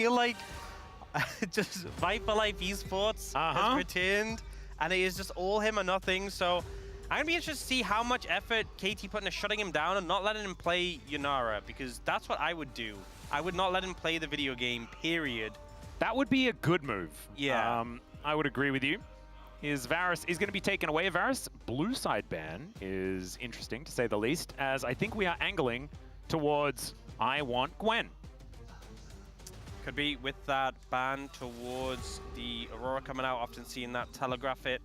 feel like just Viper Life Esports has returned, and it is just all him or nothing. So I'm gonna be interested to see how much effort KT put into shutting him down and not letting him play Yunara, because that's what I would do. I would not let him play the video game, period. That would be a good move. Yeah. I would agree with you. Varus is going to be taken away. Varus blue side ban is interesting, to say the least, as I think we are angling towards I want Gwen. Could be with that ban towards the Aurora coming out, often seeing that telegraph it.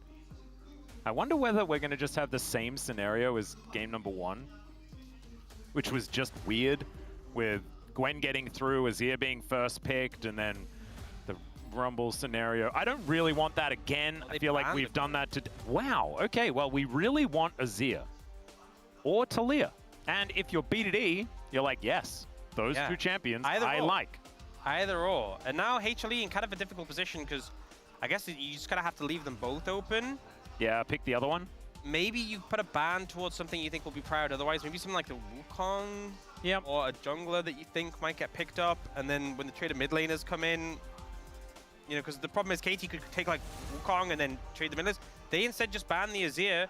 I wonder whether we're going to just have the same scenario as game number 1, which was just weird, with Gwen getting through, Azir being first picked, and then the Rumble scenario. I don't really want that again. I feel like we've done that to... Wow, okay, well, we really want Azir or Taliyah. And if you're B2D, you're like, yes, those two champions I like. Either or. And now HLE in kind of a difficult position, because I guess you just kind of have to leave them both open. Yeah, pick the other one. Maybe you put a ban towards something you think will be prior. Otherwise, maybe something like the Wukong or a jungler that you think might get picked up. And then when the traded mid laners come in, you know, because the problem is KT could take like Wukong and then trade the mid laners. They instead just ban the Azir.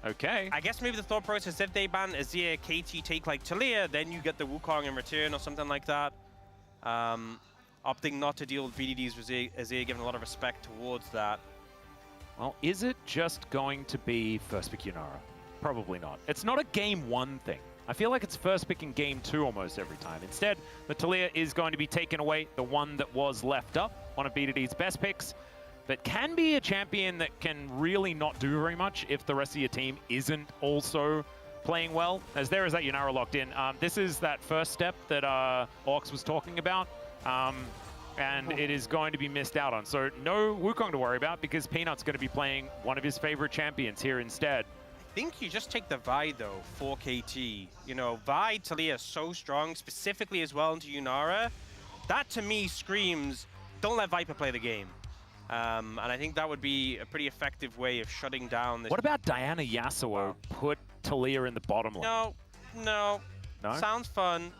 Okay. I guess maybe the thought process, if they ban Azir, KT take like Taliyah, then you get the Wukong in return or something like that. Opting not to deal with BDDs with Azir, giving a lot of respect towards that. Well, is it just going to be first pick Yunara? Probably not. It's not a game 1 thing. I feel like it's first pick in game 2 almost every time. Instead, the Taliyah is going to be taken away, the one that was left up, one of BDD's best picks, that can be a champion that can really not do very much if the rest of your team isn't also playing well, as there is that Yunara locked in. This is that first step that Orcs was talking about, and it is going to be missed out on. So no Wukong to worry about, because Peanut's going to be playing one of his favorite champions here instead. I think you just take the Vi, though, for KT. You know, Vi, Taliyah so strong, specifically as well into Yunara. That, to me, screams, don't let Viper play the game. And I think that would be a pretty effective way of shutting down this. What about Diana Yasuo put Taliyah in the bottom lane? No. Sounds fun.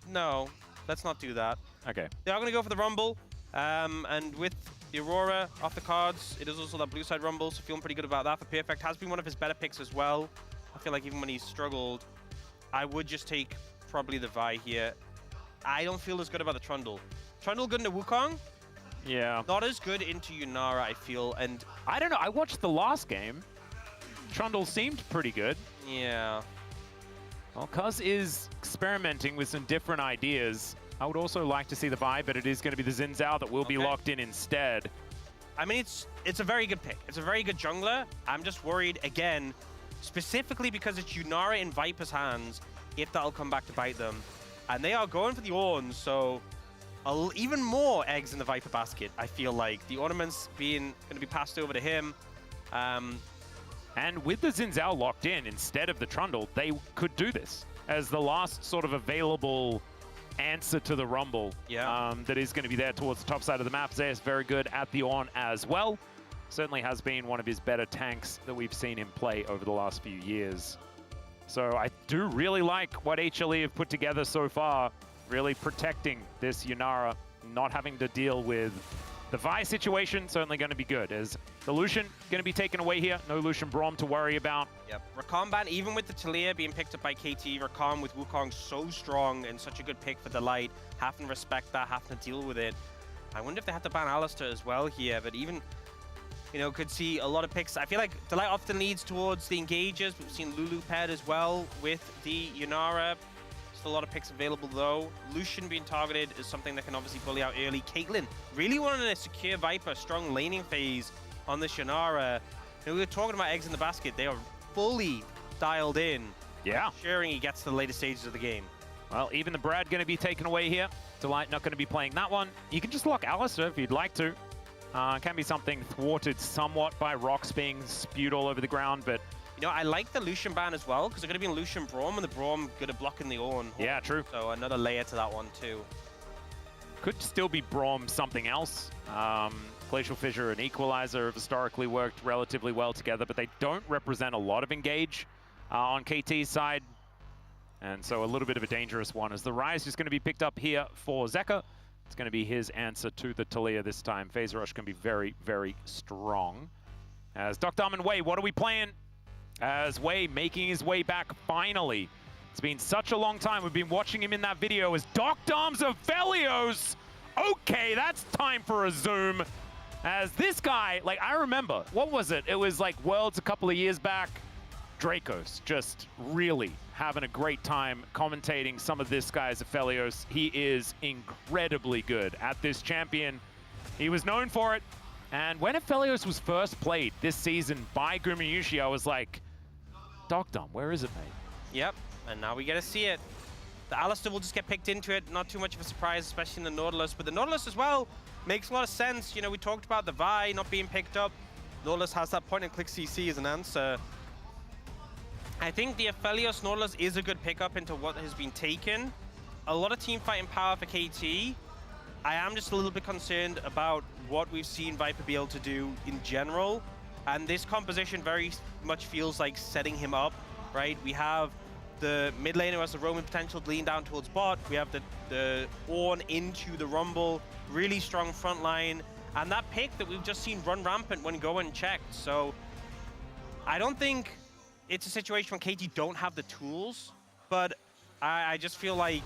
No, let's not do that. Okay. They are going to go for the Rumble. And with the Aurora off the cards, it is also that blue side Rumble, so feeling pretty good about that. For Perfect has been one of his better picks as well. I feel like even when he's struggled, I would just take probably the Vi here. I don't feel as good about the Trundle. Trundle good into Wukong? Yeah. Not as good into Yunara, I feel, and... I don't know, I watched the last game. Trundle seemed pretty good. Yeah. Well, Cuz is experimenting with some different ideas. I would also like to see the Vi, but it is going to be the Xin Zhao that will be locked in instead. I mean, it's a very good pick. It's a very good jungler. I'm just worried, again, specifically because it's Yunara in Viper's hands, if that'll come back to bite them. And they are going for the Ornn, so... even more eggs in the Viper basket, I feel like. The ornaments going to be passed over to him. And with the Xin Zhao locked in, instead of the Trundle, they could do this as the last sort of available answer to the Rumble that is going to be there towards the top side of the map. Zayas very good at the Ornn as well. Certainly has been one of his better tanks that we've seen him play over the last few years. So I do really like what HLE have put together so far. Really protecting this Yunara, not having to deal with the Vi situation. Certainly going to be good, as the Lucian going to be taken away here. No Lucian Braum to worry about. Yep, Rakan ban, even with the Taliyah being picked up by KT, Rakan with Wukong so strong and such a good pick for Delight, having to respect that, having to deal with it. I wonder if they have to ban Alistar as well here, but even, you know, could see a lot of picks. I feel like Delight often leads towards the engagers. We've seen Lulu paired as well with the Yunara. Still a lot of picks available though. Lucian being targeted is something that can obviously bully out early. Caitlyn really wanted a secure Viper, strong laning phase on this Yunara. You know, we were talking about eggs in the basket. They are fully dialed in. Yeah. Ensuring he gets to the later stages of the game. Well, even the Brad going to be taken away here. Delight not going to be playing that one. You can just lock Alistar if you'd like to. Can be something thwarted somewhat by rocks being spewed all over the ground, but... You know, I like the Lucian ban as well, because they're going to be in Lucian Braum, and the Braum good at blocking the Ornn. Yeah, true. So another layer to that one too. Could still be Braum something else. Glacial Fissure and Equalizer have historically worked relatively well together, but they don't represent a lot of engage on KT's side. And so a little bit of a dangerous one, as the Rise is going to be picked up here for Zeka. It's going to be his answer to the Taliyah this time. Phase Rush can be very, very strong. As Dr. and Wei, what are we playing? As Wei making his way back finally. It's been such a long time. We've been watching him in that video as Dr. of Velios. Okay, that's time for a zoom. As this guy, like, I remember, what was it? It was like Worlds a couple of years back. Dracos just really having a great time commentating some of this guy's Aphelios. He is incredibly good at this champion. He was known for it. And when Aphelios was first played this season by Gumayushi, I was like, Dr. where is it, mate? Yep, and now we get to see it. The Alistar will just get picked into it. Not too much of a surprise, especially in the Nautilus. But the Nautilus as well makes a lot of sense. You know, we talked about the Vi not being picked up. Nautilus has that point-and-click CC as an answer. I think the Aphelios Nautilus is a good pickup into what has been taken. A lot of team fighting power for KT. I am just a little bit concerned about what we've seen Viper be able to do in general. And this composition very much feels like setting him up, right? We have the mid laner who has the roaming potential to lean down towards bot. We have the Ornn into the Rumble, really strong front line. And that pick that we've just seen run rampant when go unchecked. So I don't think it's a situation when KT don't have the tools, but I just feel like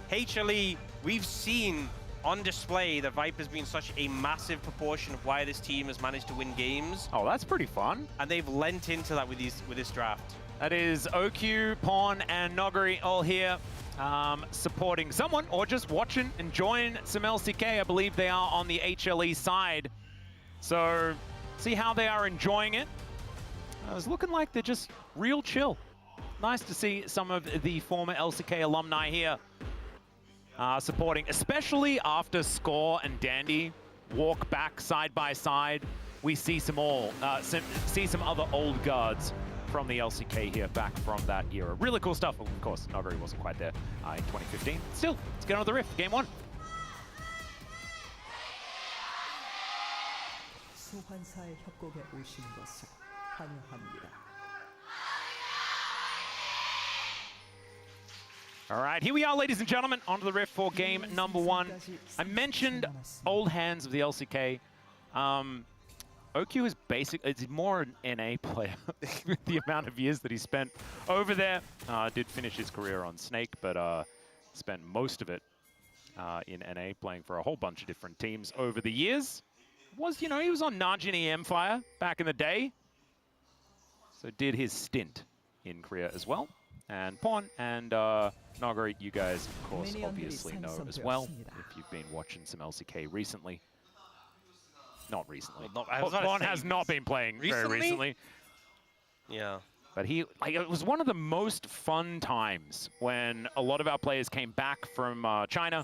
HLE, we've seen on display that Viper's been such a massive proportion of why this team has managed to win games. Oh, that's pretty fun. And they've lent into that with this draft. That is OQ, Pawn, and Nogari all here supporting someone or just watching, enjoying some LCK. I believe they are on the HLE side. So see how they are enjoying it. It was looking like they're just real chill. Nice to see some of the former LCK alumni here supporting, especially after Score and Dandy walk back side by side. We see some other old guards from the LCK here back from that era. Really cool stuff. Of course, Nogari wasn't quite there in 2015. Still, let's get on the Rift. Game 1. 소환사의 협곡에 오신 것을 환영합니다. All right, here we are, ladies and gentlemen, onto the Rift for game number 1. I mentioned old hands of the LCK. OQ is it's more an NA player with the amount of years that he spent over there. Did finish his career on Snake, but spent most of it in NA, playing for a whole bunch of different teams over the years. He was on Najin Empire back in the day. So did his stint in Korea as well. And Pawn and Nogari, you guys, of course, obviously know as well, if you've been watching some LCK recently. Not recently. Pawn has not been playing very recently. Yeah. But it was one of the most fun times when a lot of our players came back from China.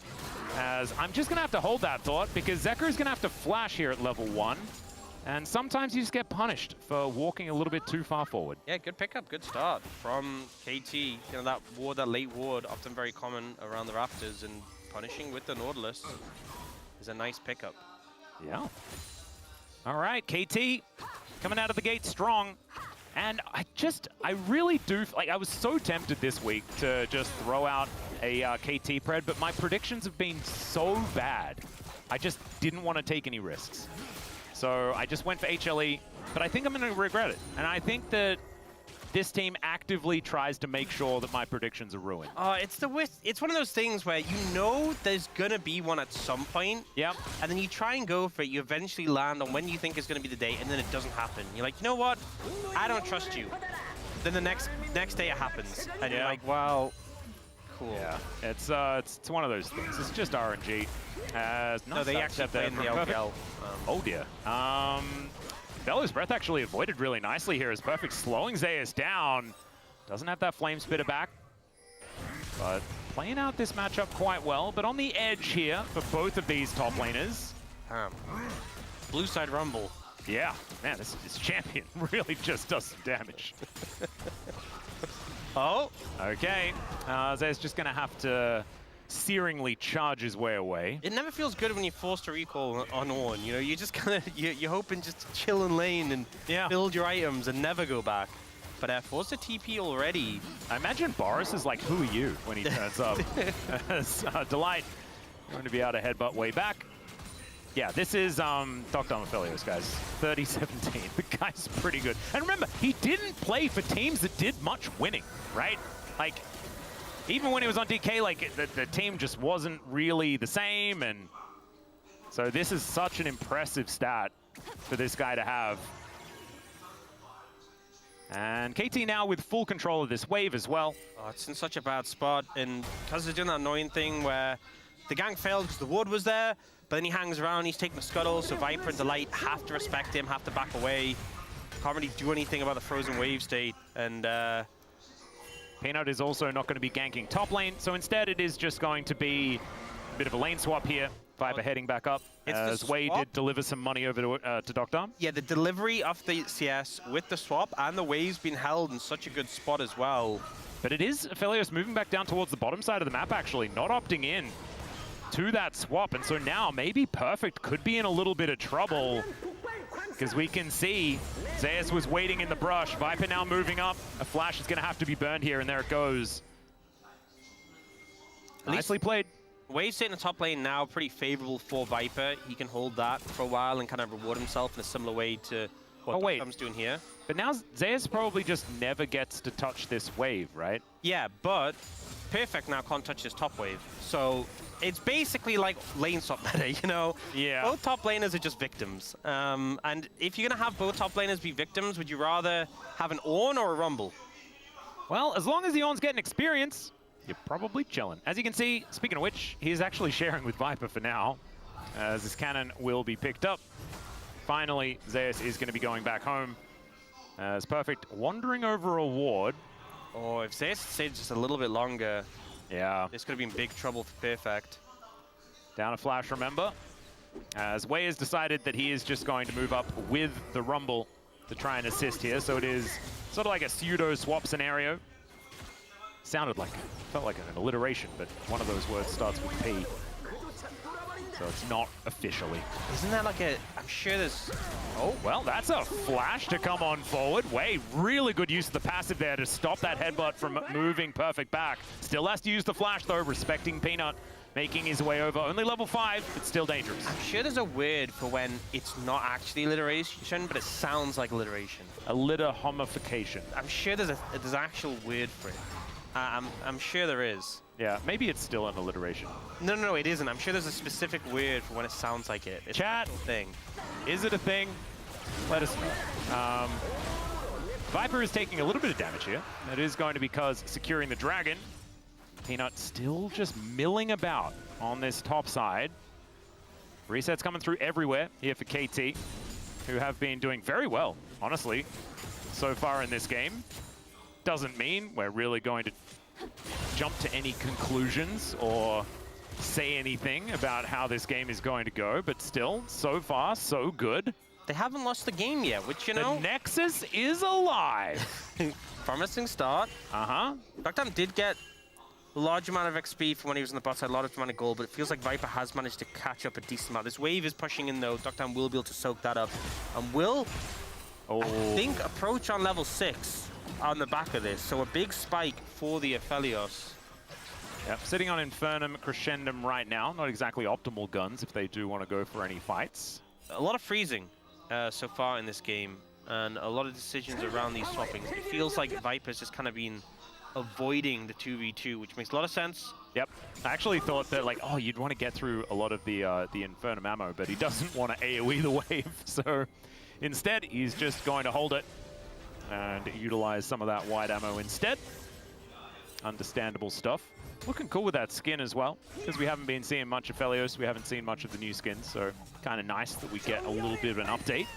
As I'm just going to have to hold that thought, because Zeker is going to have to flash here at level 1. And sometimes you just get punished for walking a little bit too far forward. Yeah, good pickup, good start from KT. You know, that ward, that late ward, often very common around the rafters, and punishing with the Nautilus is a nice pickup. Yeah. All right, KT coming out of the gate strong. And I really do, I was so tempted this week to just throw out a KT pred, but my predictions have been so bad. I just didn't want to take any risks. So I just went for HLE, but I think I'm going to regret it. And I think that this team actively tries to make sure that my predictions are ruined. It's one of those things where you know there's going to be one at some point. Yep. And then you try and go for it. You eventually land on when you think is going to be the day, and then it doesn't happen. You're like, you know what? I don't trust you. Then the next day it happens. And you're like, well, cool. Yeah, it's one of those things. It's just RNG. No, they actually play in the LPL. Oh dear. Bellows Breath actually avoided really nicely here as Perfect slowing Zeus down. Doesn't have that Flame Spitter back. But playing out this matchup quite well. But on the edge here for both of these top laners. Blue side Rumble. Yeah, man, this champion really just does some damage. Oh. Okay, Zeus just gonna have to searingly charge his way away. It never feels good when you're forced to recall on Ornn. You know, you just kind of, you're hoping just to chill in lane and build your items and never go back. But forced a TP already. I imagine Boris is like, who are you, when he turns up. As Delight Going to be able to headbutt way back. Yeah, this is Dr. Aphelios, guys. 30-17. The guy's pretty good. And remember, he didn't play for teams that did much winning, right? Like, even when he was on DK, like, the team just wasn't really the same. And so this is such an impressive stat for this guy to have. And KT now with full control of this wave as well. Oh, it's in such a bad spot. And because they're doing that annoying thing where the gank failed because the ward was there, but then he hangs around, he's taking the scuttle, so Viper and Delight have to respect him, have to back away. Can't really do anything about the frozen wave state. And Peanut is also not going to be ganking top lane, so instead it is just going to be a bit of a lane swap here. Viper heading back up, as Wei did deliver some money over to Dr. Yeah, the delivery of the CS with the swap and the wave's been held in such a good spot as well. But it is Aphelios moving back down towards the bottom side of the map, actually, not opting in to that swap. And so now maybe Perfect could be in a little bit of trouble, because we can see Zeus was waiting in the brush. Viper now moving up. A flash is going to have to be burned here, and there it goes. Nicely played. Wave sitting in the top lane now, pretty favorable for Viper. He can hold that for a while and kind of reward himself in a similar way to what Doc's doing here. But now Zeus probably just never gets to touch this wave, right? Yeah, but Perfect now can't touch this top wave. So it's basically like lane swap meta, you know? Yeah. Both top laners are just victims. And if you're going to have both top laners be victims, would you rather have an Ornn or a Rumble? Well, as long as the Ornn's getting experience, you're probably chilling. As you can see, speaking of which, he's actually sharing with Viper for now, as this cannon will be picked up. Finally, Zeus is going to be going back home. As Perfect wandering over a ward. Oh, if Zeus stayed just a little bit longer, yeah, this could have been big trouble for Perfect. Down a flash, remember? As Wei has decided that he is just going to move up with the Rumble to try and assist here. So it is sort of like a pseudo swap scenario. Felt like an alliteration, but one of those words starts with P. So it's not officially. Isn't that like a, I'm sure there's... Oh, well, that's a flash to come on forward. Wei, really good use of the passive there to stop that headbutt from moving Perfect back. Still has to use the flash, though, respecting Peanut, making his way over. Only level 5, but still dangerous. I'm sure there's a word for when it's not actually alliteration, but it sounds like alliteration. Alliter-homification. I'm sure there's an actual word for it. I'm sure there is. Yeah, maybe it's still an alliteration. No, it isn't. I'm sure there's a specific word for when it sounds like it. It's Chat, a thing. Is it a thing? Let us know. Viper is taking a little bit of damage here. That is going to be because securing the dragon. Peanut still just milling about on this top side. Resets coming through everywhere here for KT, who have been doing very well, honestly, so far in this game. Doesn't mean we're really going to jump to any conclusions or say anything about how this game is going to go, but still, so far, so good. They haven't lost the game yet, which, you know... The Nexus is alive! Promising start. Dr. did get a large amount of XP from when he was on the bot side, a large amount of gold, but it feels like Viper has managed to catch up a decent amount. This wave is pushing in, though. Dr. will be able to soak that up. And will, I think, approach on level 6. On the back of this, so a big spike for the Aphelios. Yep, sitting on Infernum Crescendum right now. Not exactly optimal guns if they do want to go for any fights. A lot of freezing so far in this game, and a lot of decisions around these swappings. It feels like Viper's just kind of been avoiding the 2v2, which makes a lot of sense. Yep, I actually thought that, like, oh, you'd want to get through a lot of the Infernum ammo, but he doesn't want to AoE the wave, so instead he's just going to hold it and utilize some of that wide ammo instead. Understandable stuff. Looking cool with that skin as well, because we haven't been seeing much of Aphelios. We haven't seen much of the new skins, so kind of nice that we get a little bit of an update.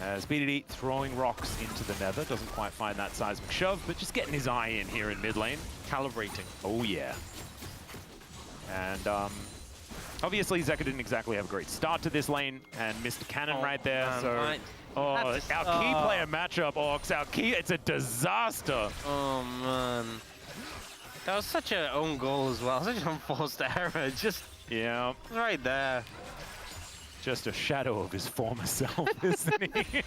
As BDD throwing rocks into the nether, doesn't quite find that seismic shove, but just getting his eye in here in mid lane. Calibrating. Oh yeah. And obviously Zeka didn't exactly have a great start to this lane, and missed a cannon right there, so... Oh, our key player matchup, Orcs. Our key, it's a disaster. Oh, man. That was such an own goal as well. Such an unforced error. Just right there. Just a shadow of his former self, isn't he?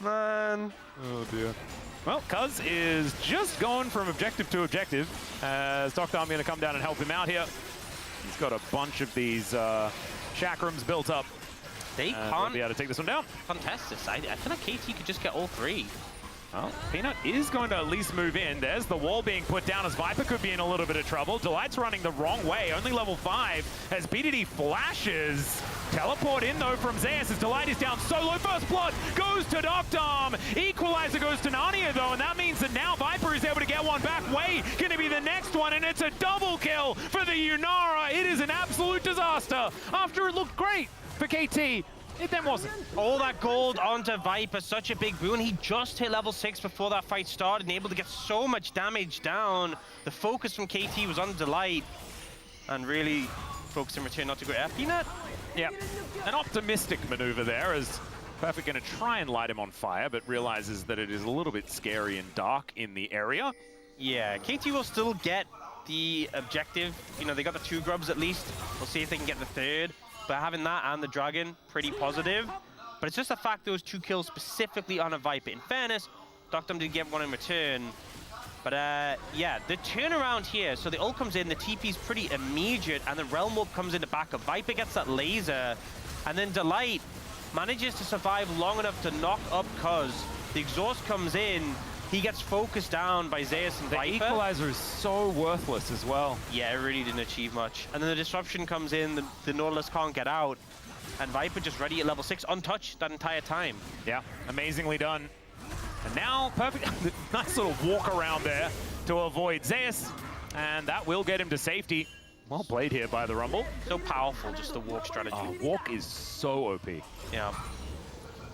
Man. Oh, dear. Well, Cuz is just going from objective to objective. As Dr. I'm going to come down and help him out here. He's got a bunch of these chakrams built up. They They'll can't be able to take this one down. contest this. I feel like KT could just get all 3. Well, Peanut is going to at least move in. There's the wall being put down as Viper could be in a little bit of trouble. Delight's running the wrong way, only level 5 as BDD flashes. Teleport in though from Zeus as Delight is down solo. First blood goes to Doctom. Equalizer goes to Narnia though, and that means that now Viper is able to get one back. Way gonna be the next one, and it's a double kill for the Yunara. It is an absolute disaster. After it looked great for KT, it then wasn't. All that gold onto Viper, such a big boon. He just hit level 6 before that fight started and able to get so much damage down. The focus from KT was on Delight and really focus in return not to go after Peanut. Yeah, an optimistic maneuver there as Perfect going to try and light him on fire, but realizes that it is a little bit scary and dark in the area. Yeah, KT will still get the objective. You know, they got the 2 grubs at least. We'll see if they can get the 3rd. But having that and the dragon, pretty positive. But it's just the fact those 2 kills specifically on a Viper. In fairness, Doctom did get one in return. But yeah, the turnaround here. So the ult comes in, the TP's pretty immediate, and the Realm Warp comes in the back of Viper, gets that laser. And then Delight manages to survive long enough to knock up Cuz. The exhaust comes in. He gets focused down by Zeus and Viper. The equalizer is so worthless as well. Yeah, it really didn't achieve much. And then the disruption comes in, the Nautilus can't get out. And Viper just ready at level 6, untouched that entire time. Yeah, amazingly done. And now, Perfect, nice little walk around there to avoid Zeus. And that will get him to safety. Well played here by the Rumble. So powerful, just the walk strategy. Oh, walk is so OP. Yeah.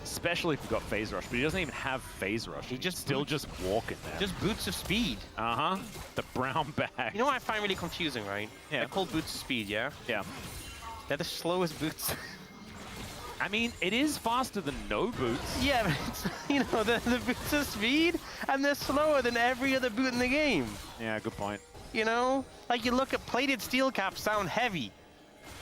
Especially if you've got phase rush, but he doesn't even have phase rush. He just still just walking there. Just boots of speed. Uh-huh. The brown bag. You know what I find really confusing, right? Yeah. They're called boots of speed, yeah? Yeah. They're the slowest boots. I mean, it is faster than no boots. Yeah, but it's, you know, the boots of speed, and they're slower than every other boot in the game. Yeah, good point. You know? Like, you look at plated steel caps sound heavy.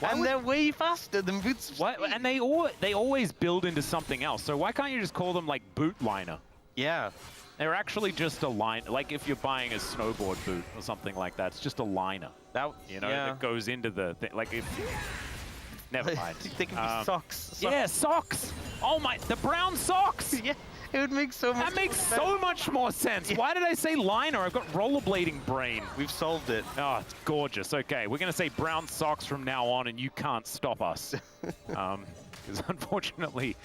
And they're way faster than boots of speed. And they always build into something else. So why can't you just call them like boot liner? Yeah. They're actually just a line. Like if you're buying a snowboard boot or something like that, it's just a liner. That, you know, yeah. that goes into the thing. Like if. Never mind. They can be socks. Yeah, socks. Oh my, the brown socks. Yeah. It would make so much That makes so much more sense. Yeah. Why did I say liner? I've got rollerblading brain. We've solved it. Oh, it's gorgeous. Okay, we're going to say brown socks from now on, and you can't stop us. Because unfortunately,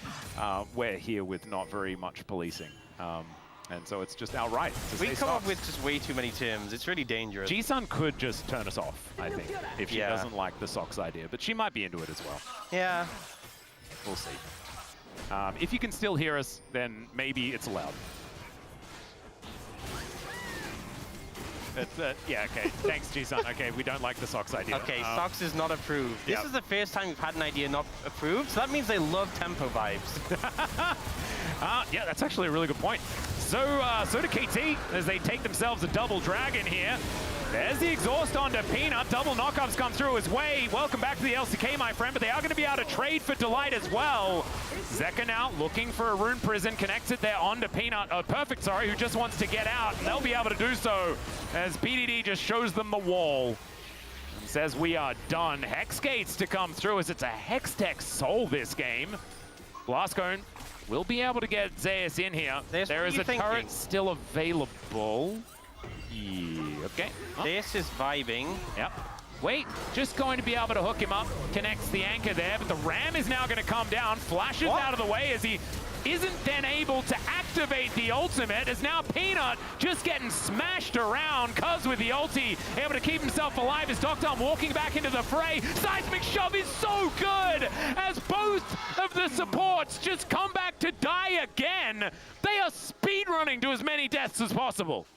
we're here with not very much policing. And so it's just outright. We come up with just way too many terms. It's really dangerous. Ji-sun could just turn us off, I think, if she doesn't like the socks idea. But she might be into it as well. Yeah. We'll see. If you can still hear us, then maybe it's allowed. Yeah, okay. Thanks, Ji-sun. Okay, we don't like the socks idea. Okay, socks is not approved. This is the first time we've had an idea not approved, so that means they love tempo vibes. Yeah, that's actually a really good point. So do KT as they take themselves a double dragon here. There's the exhaust onto Peanut. Double knockups come through his way. Welcome back to the LCK, my friend, but they are going to be able to trade for Delight as well. Zeka now looking for a rune prison, connects it there onto Peanut. Perfect, sorry, who just wants to get out, and they'll be able to do so as BDD just shows them the wall. And says we are done. Hex gates to come through as it's a Hextech soul this game. Blastcone will be able to get Zeus in here. There is a turret still available. Yeah, okay. This is vibing. Yep. Wait, just going to be able to hook him up. Connects the anchor there, but the ram is now going to come down. Flashes out of the way as he isn't then able to activate the ultimate. As now Peanut just getting smashed around. Cuz with the ulti, able to keep himself alive as Doctom walking back into the fray. Seismic shove is so good as both of the supports just come back to die again. They are speedrunning to as many deaths as possible.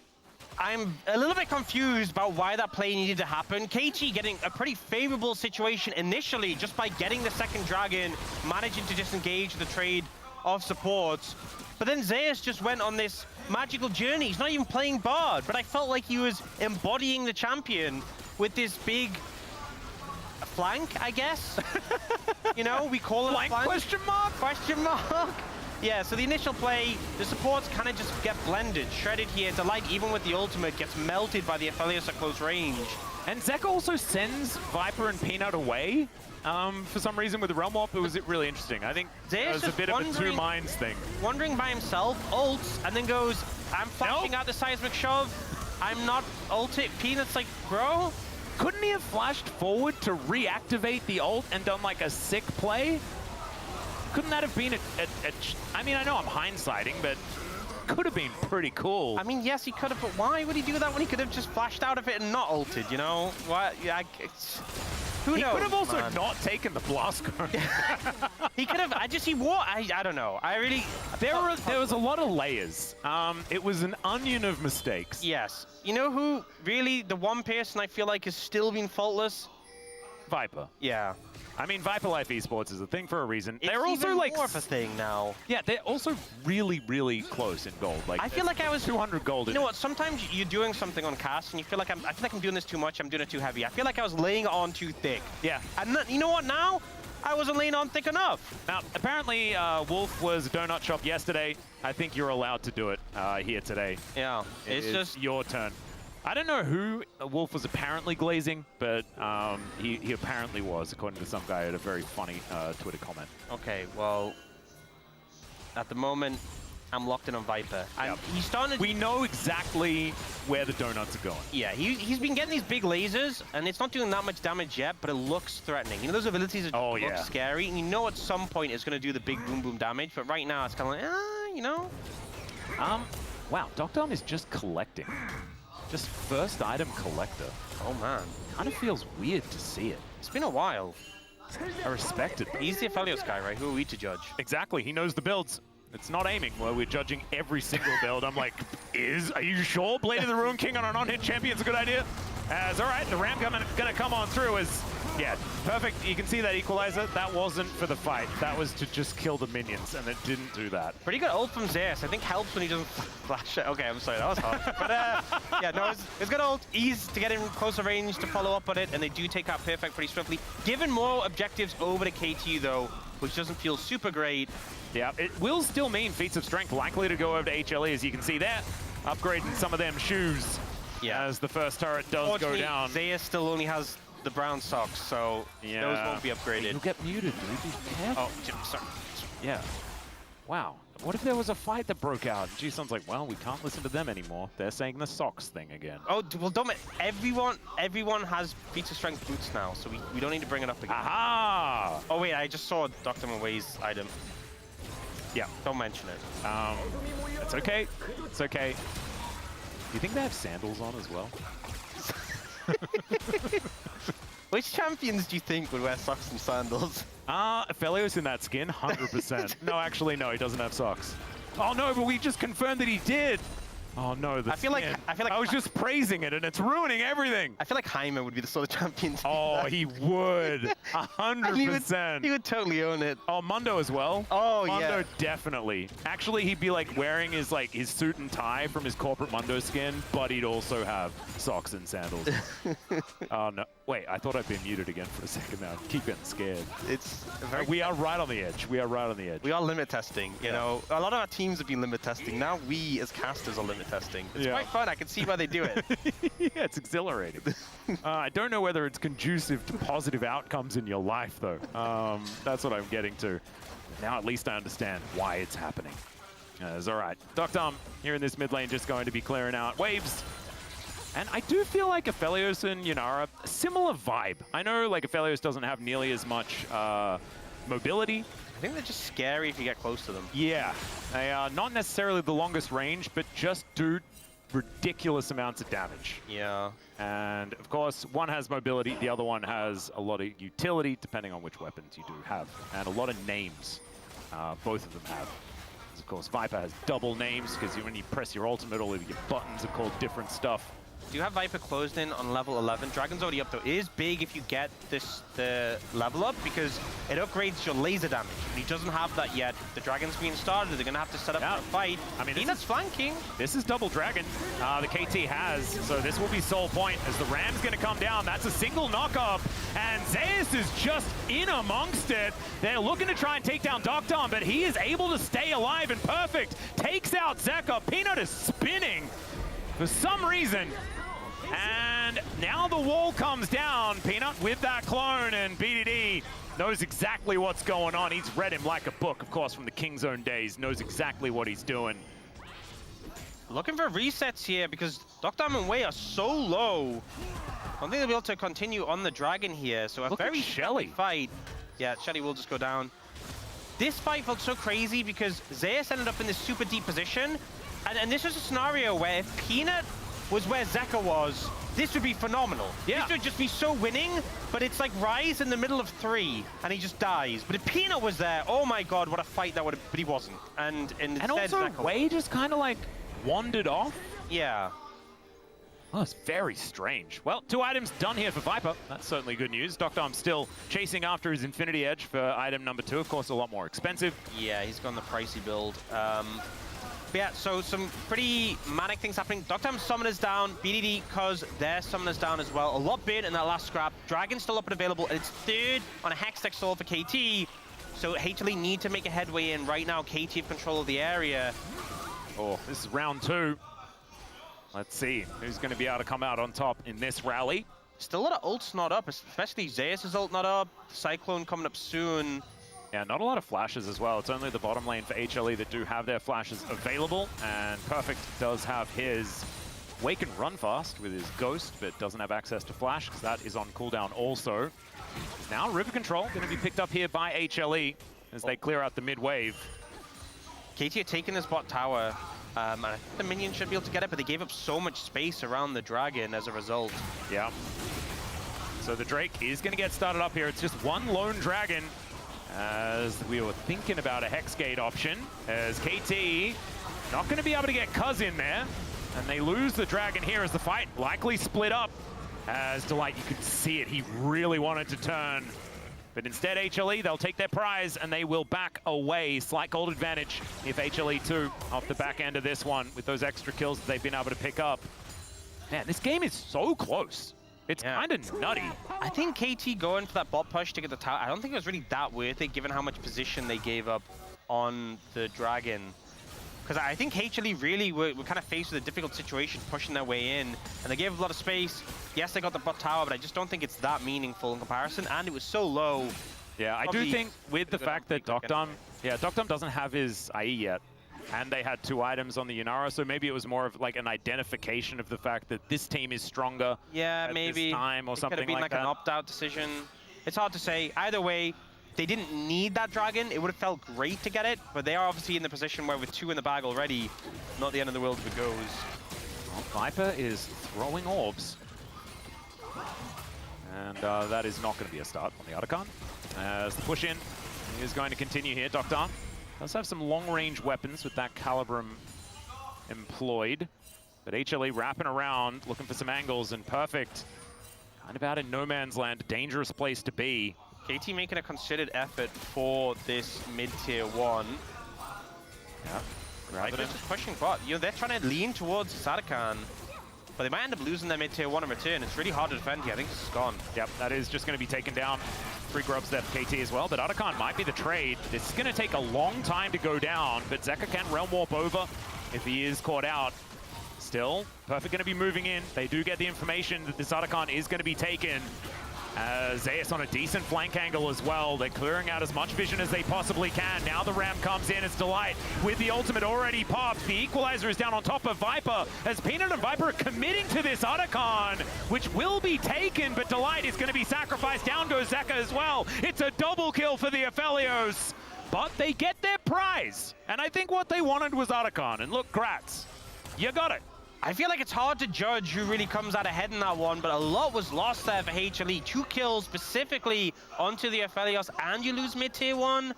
I'm a little bit confused about why that play needed to happen. KT getting a pretty favorable situation initially just by getting the second dragon, managing to disengage the trade of supports. But then Zeus just went on this magical journey. He's not even playing Bard, but I felt like he was embodying the champion with this big flank, I guess. You know, we call it flank? Flank? Question mark? Question mark? Yeah, so the initial play, the supports kind of just get blended, shredded here. Delight, even with the ultimate, gets melted by the Aphelios at close range. And Zek also sends Viper and Peanut away. For some reason with the Realm Warp, it was really interesting. I think it was a bit of a two minds thing. Wandering by himself, ults, and then goes, I'm flashing out the seismic shove. I'm not ulted. Peanut's like, bro? Couldn't he have flashed forward to reactivate the ult and done like a sick play? Couldn't that have been I mean, I know I'm hindsighting, but could have been pretty cool. I mean, yes, he could have, but why would he do that when he could have just flashed out of it and not ulted, you know? Why? Yeah, who knows? He could have also not taken the blast cone. He could have. I don't know. I really. There was a lot of layers. It was an onion of mistakes. Yes. You know who really the one person I feel like has still been faultless? Viper. Yeah. I mean, Viper Life Esports is a thing for a reason. It's they're also even like more of a thing now. Yeah, they're also really, really close in gold. Like I feel like I was 200 gold. You know what? Sometimes you're doing something on cast and you feel like I feel like I'm doing this too much. I'm doing it too heavy. I feel like I was laying it on too thick. Yeah. And you know what? Now I wasn't laying on thick enough. Now, apparently, Wolf was a donut shop yesterday. I think you're allowed to do it here today. Yeah. It's just your turn. I don't know who Wolf was apparently glazing, but he apparently was, according to some guy at a very funny Twitter comment. Okay, well, at the moment, I'm locked in on Viper. Yep. He's starting to... We know exactly where the donuts are going. Yeah, he's been getting these big lasers, and it's not doing that much damage yet, but it looks threatening. You know, those abilities look scary, and you know at some point it's going to do the big boom boom damage, but right now it's kind of like, you know? Wow, Doctor is just collecting. Just first item collector. Oh, man. Kind of feels weird to see it. It's been a while. I respect it. He's the Aphelios guy, right? Who are we to judge? Exactly. He knows the builds. It's not aiming. Well, we're judging every single build. I'm like, are you sure Blade of the Ruin King on an on-hit champion's a good idea? As all right, the ramp gonna come on through as, yeah, perfect. You can see that equalizer. That wasn't for the fight. That was to just kill the minions, and it didn't do that. Pretty good ult from Zeus. I think helps when he doesn't flash it. Okay, I'm sorry, that was hard. But yeah, no, it's good ult. Ease to get in closer range to follow up on it, and they do take out Perfect pretty swiftly. Given more objectives over to KT though, which doesn't feel super great. Yeah, it will still mean feats of strength likely to go over to HLE, as you can see there. Upgrading some of them shoes as the first turret does go down. Zeus still only has the brown socks, so those won't be upgraded. You'll get muted, dude. Be careful. Oh, sorry. Yeah. Wow. What if there was a fight that broke out? G-Sun's like, well, we can't listen to them anymore. They're saying the socks thing again. Oh, well, everyone has feats of strength boots now, so we don't need to bring it up again. Aha! Oh, wait, I just saw Dr. Maway's item. Yeah. Don't mention it. It's okay. It's okay. Do you think they have sandals on as well? Which champions do you think would wear socks and sandals? Aphelios in that skin, 100%. No, actually, no, he doesn't have socks. Oh no, but we just confirmed that he did. Oh no, I feel like I was just praising it, and it's ruining everything. I feel like Jaime would be the sort of champion. Oh, he would, 100%. He would totally own it. Oh, Mundo as well. Oh, Mundo definitely. Actually, he'd be like wearing his suit and tie from his corporate Mundo skin, but he'd also have socks and sandals. Oh no, wait, I thought I'd been muted again for a second now. I keep getting scared. It's we are right on the edge. We are right on the edge. We are limit testing. You know, a lot of our teams have been limit testing. Now we as casters are limit testing. It's quite fun. I can see why they do it. Yeah, it's exhilarating. I don't know whether it's conducive to positive outcomes in your life, though. That's what I'm getting to. Now at least I understand why it's happening. It's all right. Dr. here in this mid lane just going to be clearing out waves. And I do feel like Aphelios and Yunara, similar vibe. I know like Aphelios doesn't have nearly as much mobility. I think they're just scary if you get close to them. Yeah, they are not necessarily the longest range, but just do ridiculous amounts of damage. Yeah. And of course, one has mobility, the other one has a lot of utility, depending on which weapons you do have, and a lot of names. Both of them have. Of course, Viper has double names, because when you press your ultimate, all of your buttons are called different stuff. Do have Viper closed in on level 11. Dragon's already up though. It is big if you get the level up because it upgrades your laser damage. And he doesn't have that yet. The Dragon's being started. They're going to have to set up for a fight. I mean, Peanut's flanking. This is double Dragon. The KT has. So this will be sole point as the Ram's going to come down. That's a single knock-up. And Zeus is just in amongst it. They're looking to try and take down Doctom, but he is able to stay alive and perfect. Takes out Zeka. Peanut is spinning for some reason. And now the wall comes down. Peanut with that clone, and BDD knows exactly what's going on. He's read him like a book, of course, from the King Zone days. Knows exactly what he's doing. Looking for resets here because Doctom and Wei are so low. I don't think they'll be able to continue on the Dragon here. So a very shelly fight. Yeah, Shelly will just go down. This fight felt so crazy because Zeus ended up in this super deep position. And this was a scenario where if Peanut was where Zeka was, this would be phenomenal. Yeah. This would just be so winning, but it's like Rise in the middle of 3, and he just dies. But if Peanut was there, oh my god, what a fight that would have, but he wasn't. And also, Wei just kind of like wandered off. Yeah. Oh, it's very strange. Well, 2 items done here for Viper. That's certainly good news. Doctom still chasing after his Infinity Edge for item number 2. Of course, a lot more expensive. Yeah, he's gone the pricey build. But yeah, so some pretty manic things happening. Doctom's summoner's down, BDD cuz their summoner's down as well. A lot bit in that last scrap. Dragon's still up and available, and it's 3rd on a Hextech Soul for KT. So HLE need to make a headway in right now. KT have control of the area. Oh, this is round 2. Let's see who's going to be able to come out on top in this rally. Still a lot of ults not up, especially Zeus' ult not up. Cyclone coming up soon. Yeah, not a lot of flashes as well. It's only the bottom lane for HLE that do have their flashes available. And Perfect does have his Wake and Run Fast with his Ghost, but doesn't have access to Flash because that is on cooldown also. Now River Control going to be picked up here by HLE as they clear out the mid wave. KT are taking this bot tower. I think the minions should be able to get it, but they gave up so much space around the Dragon as a result. Yeah. So the Drake is going to get started up here. It's just one lone Dragon. As we were thinking about a Hex Gate option, as KT not going to be able to get Cuz in there, and they lose the Dragon here as the fight likely split up. As Delight, you could see it, he really wanted to turn, but instead HLE, they'll take their prize and they will back away. Slight gold advantage if HLE 2 off the back end of this one with those extra kills that they've been able to pick up. Man, this game is so close. It's kind of nutty. I think KT going for that bot push to get the tower, I don't think it was really that worth it given how much position they gave up on the Dragon. Because I think HLE really were kind of faced with a difficult situation pushing their way in. And they gave up a lot of space. Yes, they got the bot tower, but I just don't think it's that meaningful in comparison. And it was so low. Yeah, I do think with the fact that Doctom doesn't have his IE yet. And they had 2 items on the Yunara, so maybe it was more of like an identification of the fact that this team is stronger. Yeah, maybe. This time or something like that. Could have been like an opt-out decision. It's hard to say. Either way, they didn't need that Dragon. It would have felt great to get it, but they are obviously in the position where with 2 in the bag already, not the end of the world if it goes. Well, Viper is throwing orbs. And that is not going to be a start on the Otacon. As the push-in is going to continue here, Doctom does have some long-range weapons with that Calibrum employed. But HLE wrapping around, looking for some angles, and Perfect kind of out in no man's land, a dangerous place to be. KT making a considered effort for this mid-tier 1. Yeah, Viper just pushing bot. You know, they're trying to lean towards Otacon, but they might end up losing their mid-tier 1 in return. It's really hard to defend here. I think this is gone. Yep, that is just going to be taken down. 3 grubs there for KT as well, but Otacon might be the trade. This is going to take a long time to go down, but Zeka can Realm Warp over if he is caught out. Still, Perfect going to be moving in. They do get the information that this Otacon is going to be taken. Zeus on a decent flank angle as well. They're clearing out as much vision as they possibly can. Now the Ram comes in as Delight with the ultimate already popped. The equalizer is down on top of Viper as Peanut and Viper are committing to this Otacon, which will be taken, but Delight is going to be sacrificed. Down goes Zeka as well. It's a double kill for the Aphelios, but they get their prize. And I think what they wanted was Otacon. And look, Gratz, you got it. I feel like it's hard to judge who really comes out ahead in that one, but a lot was lost there for HLE. 2 kills specifically onto the Aphelios, and you lose mid-tier 1.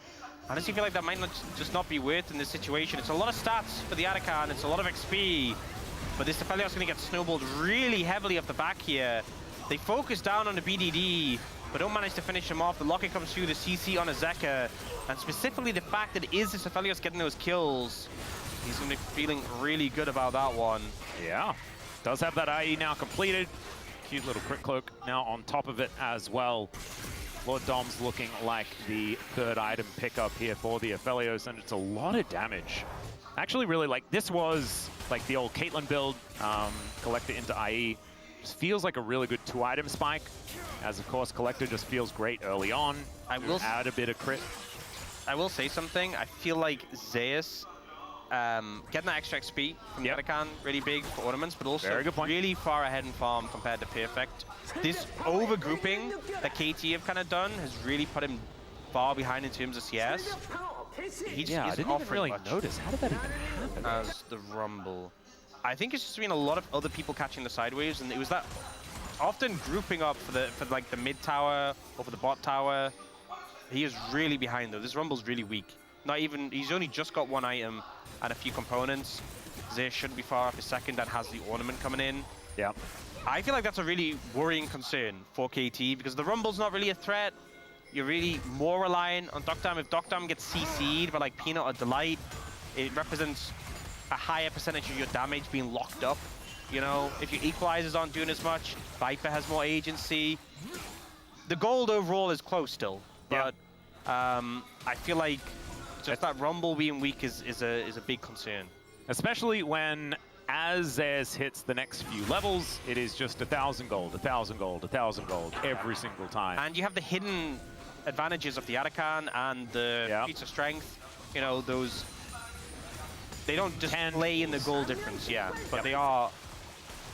I honestly feel like that might not just not be worth in this situation. It's a lot of stats for the Otacon, it's a lot of XP. But this Aphelios is going to get snowballed really heavily off the back here. They focus down on the BDD, but don't manage to finish him off. The Locket comes through, the CC on Azeka, and specifically the fact that it is this Aphelios getting those kills, he's going to be feeling really good about that one. Yeah, does have that IE now completed. Cute little crit cloak now on top of it as well. Lord Dom's looking like the third item pickup here for the Aphelios, and it's a lot of damage. Actually, really, like, this was like the old Caitlyn build, Collector into IE. Just feels like a really good 2-item spike, as of course Collector just feels great early on. I will add a bit of crit. I will say something. I feel like Zeus getting that extra XP from the Arakan, really big for ornaments, but also really far ahead in farm compared to Perfect. This over-grouping that KT have kind of done has really put him far behind in terms of CS. He just I didn't even really much notice. How did that even happen? As the Rumble. I think it's just been a lot of other people catching the sideways, and it was that often grouping up for like the mid tower or for the bot tower. He is really behind though. This Rumble's really weak. Not even, he's only just got 1 item and a few components. Zay shouldn't be far off his second and has the ornament coming in. Yeah. I feel like that's a really worrying concern for KT because the Rumble's not really a threat. You're really more reliant on Doctam. If Doctam gets CC'd by like Peanut or Delight, it represents a higher percentage of your damage being locked up. You know, if your equalizers aren't doing as much, Viper has more agency. The gold overall is close still, but I feel like just that Rumble being weak is a big concern. Especially when, as Zayas hits the next few levels, it is just 1,000 gold, 1,000 gold, 1,000 gold every single time. And you have the hidden advantages of the Arakan and the feats of strength. You know, those, they don't just play in the goal difference, but they are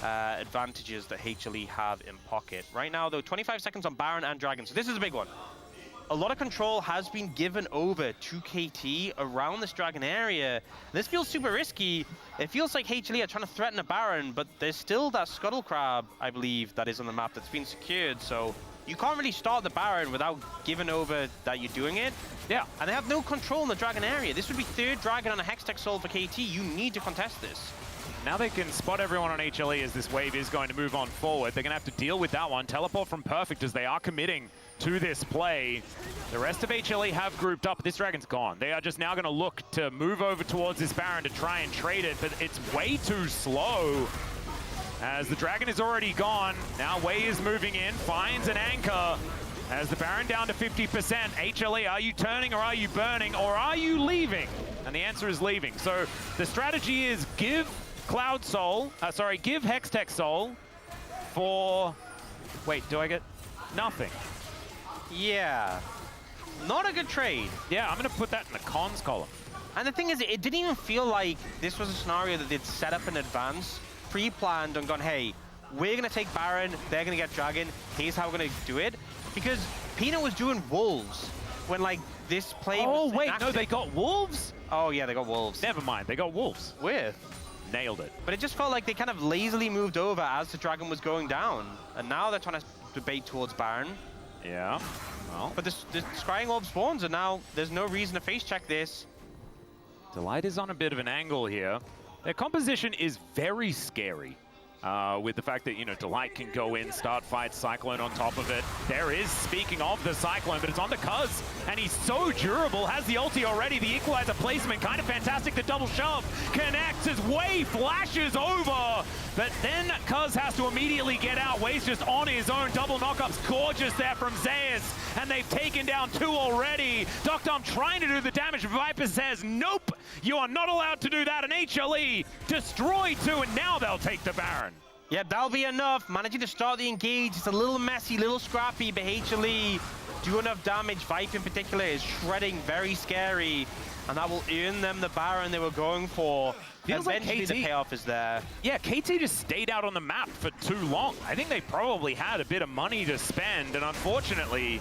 advantages that HLE have in pocket. Right now, though, 25 seconds on Baron and Dragon, so this is a big one. A lot of control has been given over to KT around this Dragon area. This feels super risky. It feels like HLE are trying to threaten a Baron, but there's still that Scuttle Crab, I believe, that is on the map that's been secured, so you can't really start the Baron without giving over that you're doing it. Yeah. And they have no control in the Dragon area. This would be third Dragon on a Hextech Soul for KT. You need to contest this. Now they can spot everyone on HLE as this wave is going to move on forward. They're going to have to deal with that one. Teleport from Perfect as they are committing to this play. The rest of HLE have grouped up. This Dragon's gone. They are just now going to look to move over towards this Baron to try and trade it, but it's way too slow. As the Dragon is already gone, now Wei is moving in, finds an anchor. As the Baron down to 50%, HLE, are you turning or are you burning or are you leaving? And the answer is leaving. So the strategy is give Cloud Soul, give Hextech Soul for, wait, do I get nothing? Yeah, not a good trade. Yeah, I'm gonna put that in the cons column. And the thing is, it didn't even feel like this was a scenario that they'd set up in advance, pre-planned and gone, hey, we're gonna take Baron, they're gonna get Dragon, here's how we're gonna do it. Because Peanut was doing Wolves when like this play was wait, enacted. no, they got Wolves? Oh yeah, they got Wolves. Never mind, they got Wolves. With? Nailed it. But it just felt like they kind of lazily moved over as the Dragon was going down. And now they're trying to debate towards Baron. Yeah, well. But the Scrying Orb spawns, and now there's no reason to face check this. Delight is on a bit of an angle here. Their composition is very scary. With the fact that, you know, Delight can go in, start fight, Cyclone on top of it. There is, speaking of the Cyclone, but it's on the Cuz, and he's so durable, has the ulti already, the equalizer placement, kind of fantastic, the double shove, connects as Wei flashes over, but then Cuz has to immediately get out. Wei's just on his own, double knockups, gorgeous there from Zayas, and they've taken down 2 already. Doctom trying to do the damage, Viper says, nope, you are not allowed to do that, and HLE destroy 2, and now they'll take the Baron. Yeah, that'll be enough. Managing to start the engage. It's a little messy, little scrappy, but HLE do enough damage. Vipe in particular is shredding, very scary. And that will earn them the Baron they were going for. Feels like eventually KT, the payoff is there. Yeah, KT just stayed out on the map for too long. I think they probably had a bit of money to spend and unfortunately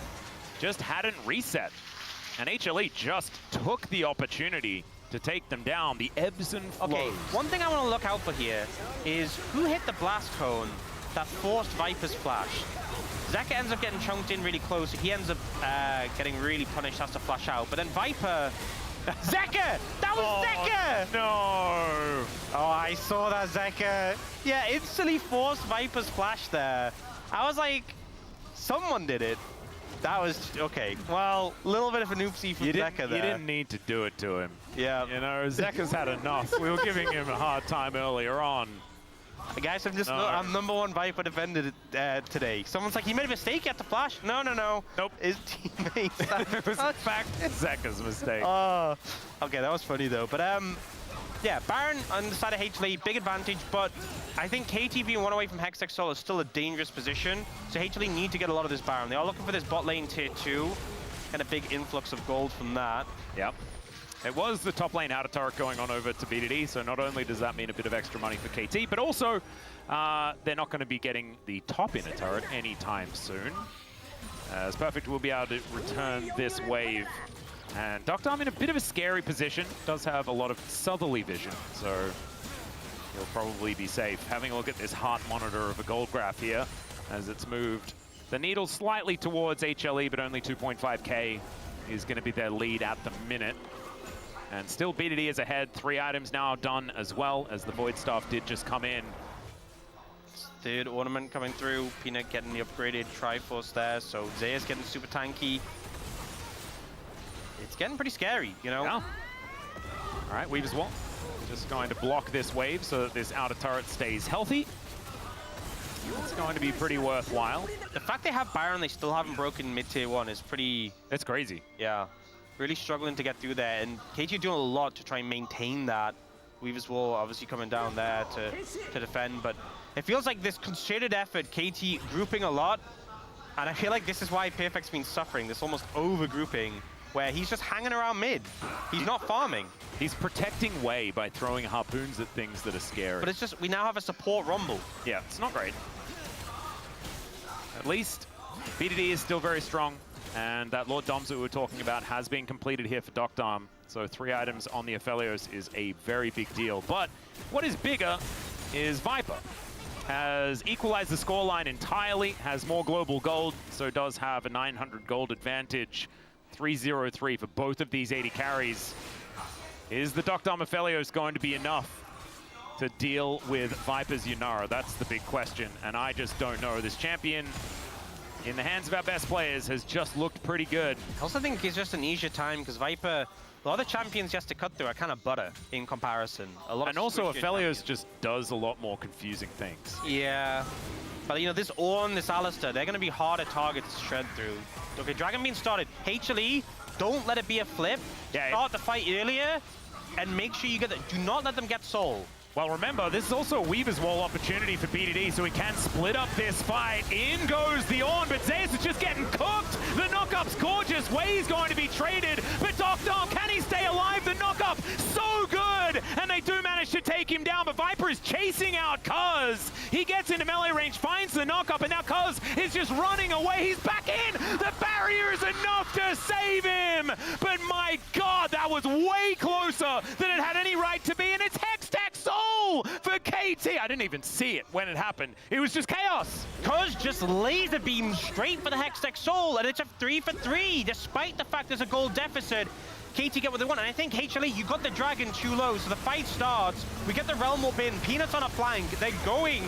just hadn't reset. And HLE just took the opportunity to take them down, the ebbs and flows. Okay, one thing I want to look out for here is who hit the blast cone that forced Viper's flash. Zeka ends up getting chunked in really close. He ends up getting really punished, has to flash out. But then Viper Zeka! That was Zeka! No! Oh, I saw that Zeka. Yeah, instantly forced Viper's flash there. I was like, someone did it. That was, okay. Well, a little bit of an oopsie from Zeka there. You didn't need to do it to him. Yeah. You know, Zeka's had enough. We were giving him a hard time earlier on. Guys, I'm #1 Viper defender today. Someone's like, he made a mistake, he had to flash. No. Nope. His teammates. It was in fact Zeka's mistake. Okay, that was funny though. But yeah, Baron on the side of HLE, big advantage, but I think KT being 1 away from Hextech Soul is still a dangerous position. So HLE need to get a lot of this Baron. They are looking for this bot lane tier 2 and a big influx of gold from that. Yep. It was the top lane outer turret going on over to BDD, so not only does that mean a bit of extra money for KT, but also they're not going to be getting the top inner turret anytime soon. As Perfect will be able to return this wave. And Dr. in a bit of a scary position, does have a lot of southerly vision, so he'll probably be safe. Having a look at this heart monitor of a gold graph here, as it's moved the needle slightly towards HLE, but only 2.5k is going to be their lead at the minute. And still BDD is ahead. 3 items now done as well, as the Void Staff did just come in. Third ornament coming through. Peanut getting the upgraded Triforce there, so Zeya's getting super tanky. It's getting pretty scary, you know? Yeah. All right, Weaver's Wall. Just going to block this wave so that this outer turret stays healthy. It's going to be pretty worthwhile. The fact they have Baron, they still haven't broken mid-tier 1 is pretty... It's crazy. Yeah. Really struggling to get through there, and KT doing a lot to try and maintain that. Weaver's Wall obviously coming down there to defend, but it feels like this concerted effort, KT grouping a lot, and I feel like this is why Perfect's been suffering, this almost over-grouping, where he's just hanging around mid. He's not farming. He's protecting Wei by throwing harpoons at things that are scary. But it's just, we now have a support Rumble. Yeah, it's not great. At least BDD is still very strong. And that Lord Doms that we were talking about has been completed here for Dr. So 3 items on the Aphelios is a very big deal. But what is bigger is Viper. Has equalized the scoreline entirely, has more global gold, so does have a 900 gold advantage. 303 for both of these 80 carries. Is the Dr. Aphelios going to be enough to deal with Viper's Yunara? That's the big question, and I just don't know. This champion, in the hands of our best players, has just looked pretty good. I also think it's just an easier time because Viper, a lot of the champions just to cut through are kind of butter in comparison. And also Aphelios just does a lot more confusing things. Yeah. But you know, this Ornn, this Alistar, they're going to be harder targets to shred through. Okay, Dragon being started. HLE, don't let it be a flip. Yeah, start the fight earlier and make sure you get do not let them get Soul. Well, remember, this is also a Weaver's Wall opportunity for BDD, so he can split up this fight. In goes the Ornn, but Zeus is just getting cooked. The knock-up's gorgeous. Wei's going to be traded, but Dr. can he stay alive? The knock-up, so good! And they do manage to take him down, but Viper is chasing out Cuz. He gets into melee range, finds the knock-up, and now Cuz is just running away. He's back in! The barrier is enough to save him! But my God, that was way closer than it had any right to be, and it's Hextech Soul for KT. I didn't even see it when it happened. It was just chaos. Cuz just laser beam straight for the Hextech Soul, and it's a 3 for 3, despite the fact there's a gold deficit. KT get what they want, and I think HLE, you got the Dragon too low, so the fight starts. We get the Realm Warp in, Peanuts on a flank. They're going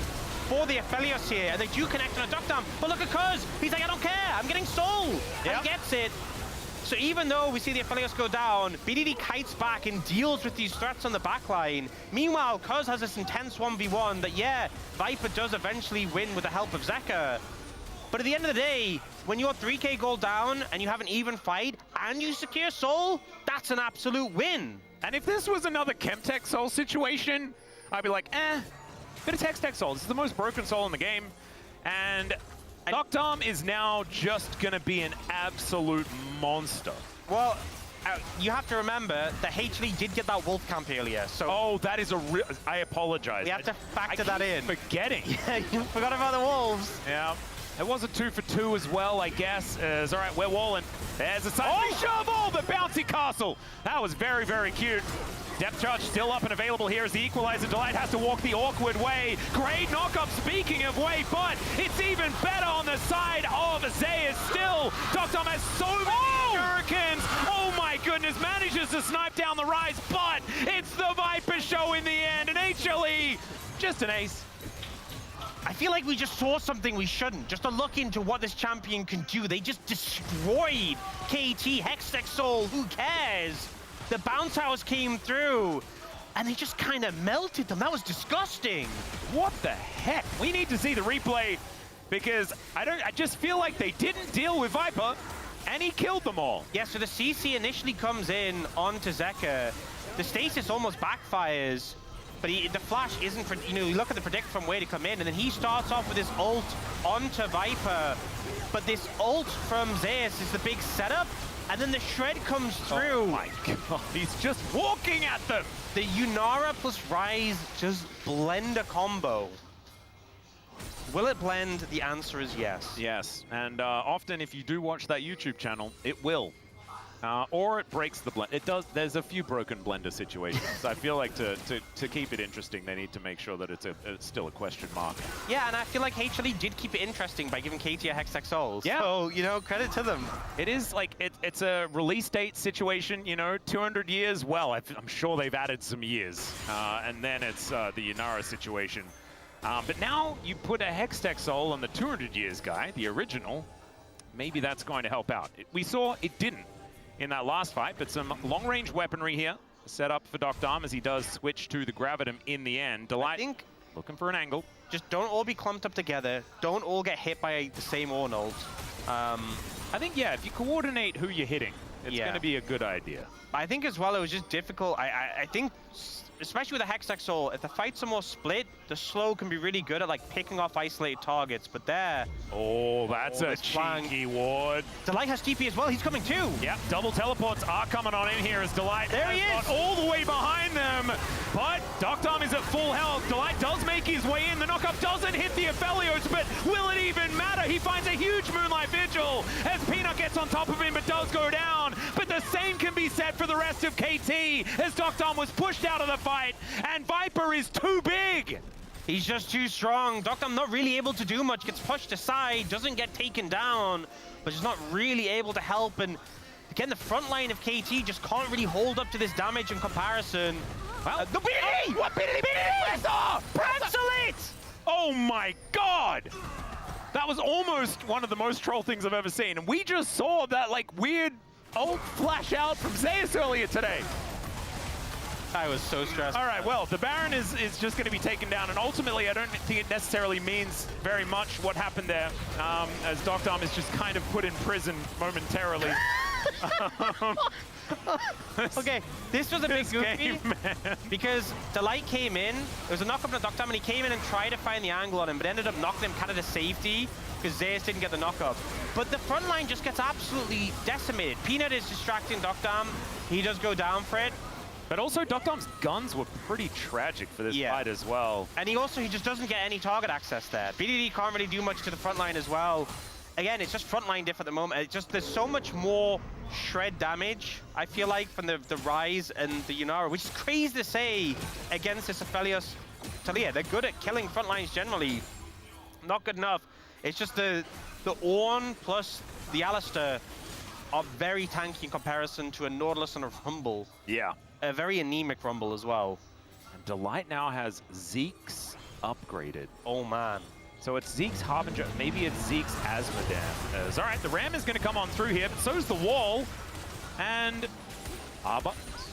for the Aphelios here, and they do connect on a duck down. But look at Cuz, he's like, I don't care, I'm getting Soul. Yep. And he gets it. So even though we see the Aphelios go down, BDD kites back and deals with these threats on the backline. Meanwhile, Cuz has this intense 1v1 that, yeah, Viper does eventually win with the help of Zeka. But at the end of the day, when you're 3k gold down and you have an even fight and you secure Soul, that's an absolute win. And if this was another Chemtech Soul situation, I'd be like, but it's Hextech Soul. This is the most broken Soul in the game. And Dr. is now just going to be an absolute monster. Well, you have to remember that HLE did get that Wolf Camp earlier, so... Oh, that is a real... I apologize. We have to factor that in. Forgetting. Yeah, you forgot about the Wolves. Yeah. It was a 2 for 2 as well, I guess. All right, we're walling. There's a side shovel, the bouncy castle. That was very, very cute. Depth charge still up and available here as the equalizer. Delight has to walk the awkward way. Great knock-up, speaking of way, but it's even better on the side of Zeus still. Dr. has so many shurikens. Oh my goodness, manages manages to snipe down the Rise, but it's the Viper show in the end, and HLE, just an ace. I feel like we just saw something we shouldn't. Just a look into what this champion can do. They just destroyed KT, Hextech Soul, who cares? The bounce house came through, and they just kind of melted them. That was disgusting. What the heck? We need to see the replay, because I just feel like they didn't deal with Viper, and he killed them all. Yeah, so the CC initially comes in onto Zeka. The stasis almost backfires, but the flash isn't, you know, you look at the predict from where to come in, and then he starts off with his ult onto Viper. But this ult from Zeus is the big setup, and then the shred comes through. Oh my god, he's just walking at them. The Yunara plus Rise just blend a combo. Will it blend? The answer is yes. Yes, and often if you do watch that YouTube channel, it will. Or it breaks the blend. It does. There's a few broken blender situations. I feel like to keep it interesting, they need to make sure that it's still a question mark. Yeah, and I feel like HLE did keep it interesting by giving KT a Hextech Souls. Yeah. So, you know, credit to them. It is like, it's a release date situation, you know, 200 years. Well, I'm sure they've added some years. And then it's the Yunara situation. But now you put a Hextech Soul on the 200 years guy, the original. Maybe that's going to help out. We saw it didn't in that last fight, but some long-range weaponry here set up for Dr. as he does switch to the Gravitum in the end. Delight, I think, looking for an angle. just don't all be clumped up together. Don't all get hit by the same Ornult. I think, yeah, if you coordinate who you're hitting, it's going to be a good idea. I think as well, it was just difficult. I think, especially with the Hextech Soul, if the fights are more split, the slow can be really good at like picking off isolated targets. But there, oh, that's a cheeky ward. Delight has TP as well. He's coming too. Yep, double teleports are coming on in here as Delight there he is, all the way behind them. But Dr. is at full health. Delight does make his way in. The knockup doesn't hit the Aphelios, but will it even matter? He finds a huge Moonlight Vigil as Peanut gets on top of him, but does go down. But the same can be said for the rest of KT as Dr. was pushed out of the fight, and Viper is too big. He's just too strong. Dr. not really able to do much. Gets pushed aside, doesn't get taken down, but just not really able to help. And again, the front line of KT just can't really hold up to this damage in comparison. Well, the BDD! What BDD? Pretzel it! Oh my god! That was almost one of the most troll things I've ever seen. And we just saw that like weird ult flash out from Zeus earlier today. I was so stressed. All right, well, the Baron is just going to be taken down, and ultimately I don't think it necessarily means very much what happened there, as Dr. is just kind of put in prison momentarily. Okay, this was a bit goofy because Delight came in. There was a knock up on Dr. and he came in and tried to find the angle on him, but ended up knocking him kind of to safety because Zeus didn't get the knock up. But the front line just gets absolutely decimated. Peanut is distracting Dr. He does go down for it. But also, Dr.'s guns were pretty tragic for this fight as well. And he just doesn't get any target access there. BDD can't really do much to the front line as well. Again, it's just front line diff at the moment. It's just, there's so much more shred damage, I feel like, from the Rise and the Yunara, which is crazy to say against this Aphelios Talia. They're good at killing front lines generally. Not good enough. It's just the Ornn plus the Alistair are very tanky in comparison to a Nautilus and a Rumble. Yeah. A very anemic Rumble as well. And Delight now has Zeke's upgraded. Oh man. So it's Zeke's Harbinger, maybe it's Zeke's Asmodan. All right, the Ram is going to come on through here, but so's the wall. And buttons.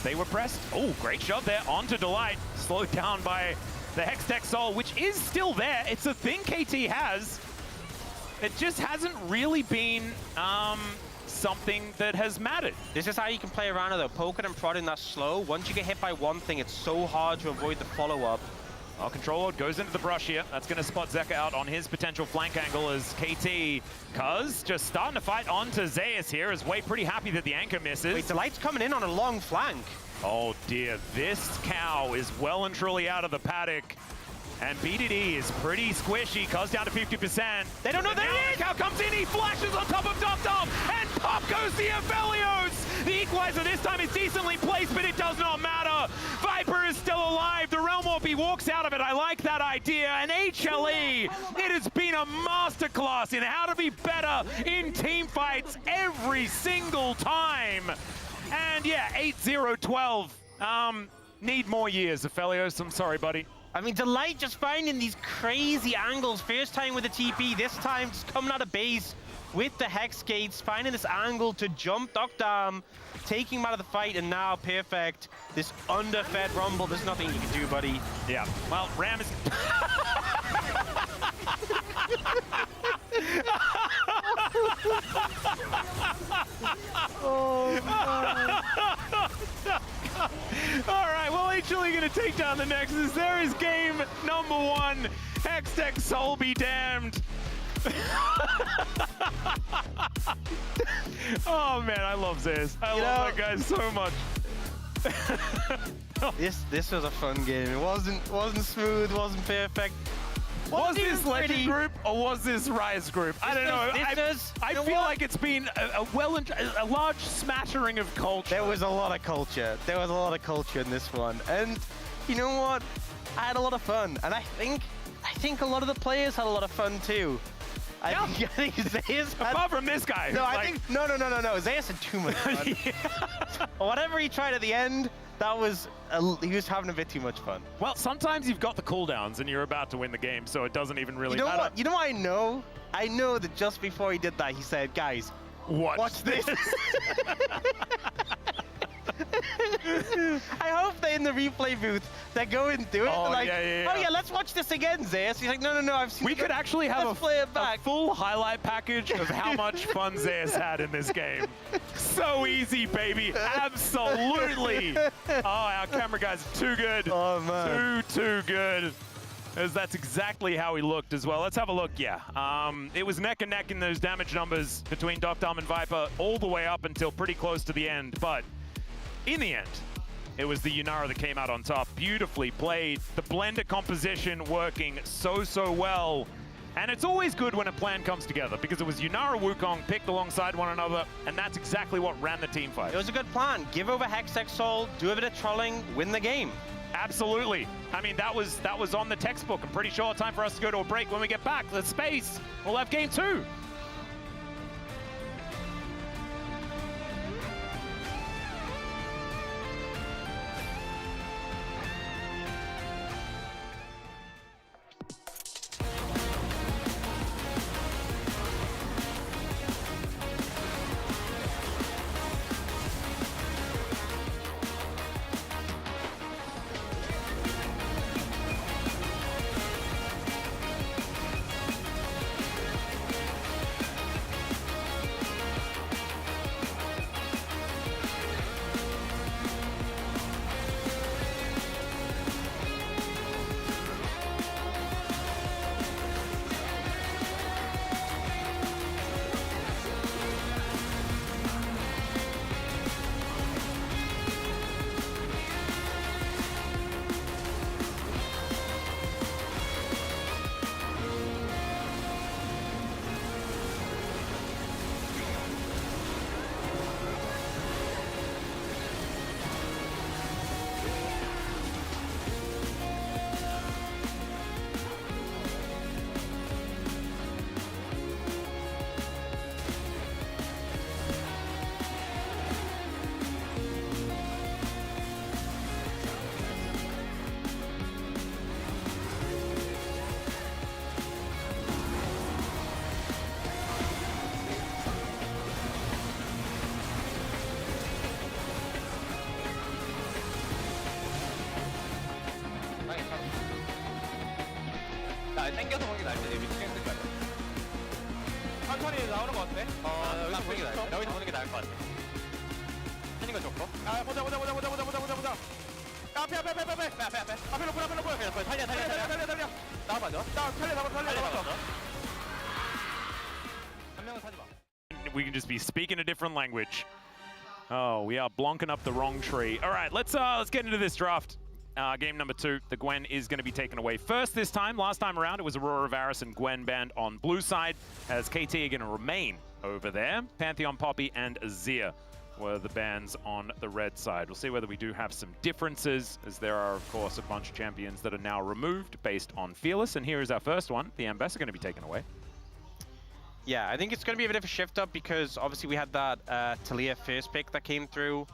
They were pressed. Oh, great shot there onto Delight. Slowed down by the Hextech Soul, which is still there. It's a thing KT has. It just hasn't really been something that has mattered. This is how you can play around it though. Poking and prodding that slow. Once you get hit by one thing, it's so hard to avoid the follow-up. Well, Control Lord goes into the brush here. That's going to spot Zeka out on his potential flank angle as KT, Cuz just starting to fight onto Zeus here, is way pretty happy that the anchor misses. Wait, Delight's coming in on a long flank. Oh dear, this cow is well and truly out of the paddock. And BDD is pretty squishy, Cuz down to 50%. They don't know there he is! Cow comes in, he flashes on top of Dom, and pop goes the Aphelios! The equalizer this time is decently placed, but it does not matter. Viper is still alive, the Realm Warp, he walks out of it. I like that idea, and HLE, it has been a masterclass in how to be better in team fights every single time. And yeah, 8-0-12. Need more years, Aphelios. I'm sorry, buddy. I mean, Delight just finding these crazy angles. First time with the TP, this time just coming out of base with the Hex Gates, finding this angle to jump Dokdam, taking him out of the fight, and now Perfect. This underfed Rumble, there's nothing you can do, buddy. Yeah, well, Ram is... Oh, no. All right, well, HLE gonna take down the Nexus. There is game number 1. Hextech Soul be damned. Oh man, I love Zeus. I love that guy so much. This was a fun game. It wasn't smooth, wasn't perfect. Was this Legend group or was this Rise group? I don't know. I feel like it's been a large smattering of culture. There was a lot of culture. There was a lot of culture in this one, and you know what? I had a lot of fun, and I think a lot of the players had a lot of fun too. I think Zeus had... Apart from this guy. No, I think no. Zeus had too much fun. Whatever he tried at the end, that was he was having a bit too much fun. Well, sometimes you've got the cooldowns and you're about to win the game, so it doesn't even really matter. What? You know what I know? I know that just before he did that, he said, "Guys, watch this." I hope they're in the replay booth. They're going through it. Oh, they're like, yeah. "Oh yeah, let's watch this again, Zeus." He's like, "No, I've seen." We could actually have a full highlight package of how much fun Zeus had in this game. So easy, baby. Absolutely. Oh, our camera guys are too good. Oh man, too good. As that's exactly how he looked as well. Let's have a look. Yeah, it was neck and neck in those damage numbers between Dokdam and Viper all the way up until pretty close to the end, but in the end, it was the Yunara that came out on top. Beautifully played. The blender composition working so well. And it's always good when a plan comes together because it was Yunara Wukong picked alongside one another, and that's exactly what ran the team fight. It was a good plan. Give over Hextech Soul, do a bit of trolling, win the game. Absolutely. I mean, that was on the textbook. I'm pretty sure time for us to go to a break. When we get back, the space, we'll have game 2. 땡겨서 보는 게 나을 때 밑에 땡길 것 같아. 천천히 나오는 것 같아. 여기서 보는 게 나을 것 같아. 여기서 보는 게 나을 것 같아. 하는 거 좋고. 보자. 앞에. 앞에 놓고. 달려. 나와봐줘. 달려. 한 명은 사지 마. We can just be speaking a different language. Oh, we are blonking up the wrong tree. All right, let's get into this draft. Game number 2, the Gwen is going to be taken away first this time. Last time around, it was Aurora Varus and Gwen banned on blue side, as KT are going to remain over there. Pantheon, Poppy, and Azir were the bans on the red side. We'll see whether we do have some differences, as there are, of course, a bunch of champions that are now removed based on Fearless. And here is our first one. The Ambess are going to be taken away. Yeah, I think it's going to be a bit of a shift up because obviously we had that Taliyah first pick that came through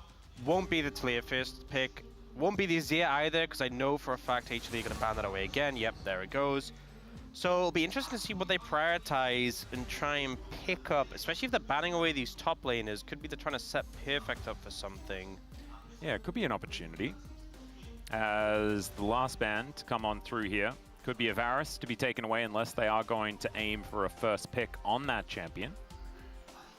Won't be the Talia first pick. Won't be the Azir either, because I know for a fact HLE are going to ban that away again. Yep, there it goes. So it'll be interesting to see what they prioritize and try and pick up, especially if they're banning away these top laners. Could be they're trying to set Perfect up for something. Yeah, it could be an opportunity. As the last ban to come on through here. Could be a Varus to be taken away unless they are going to aim for a first pick on that champion.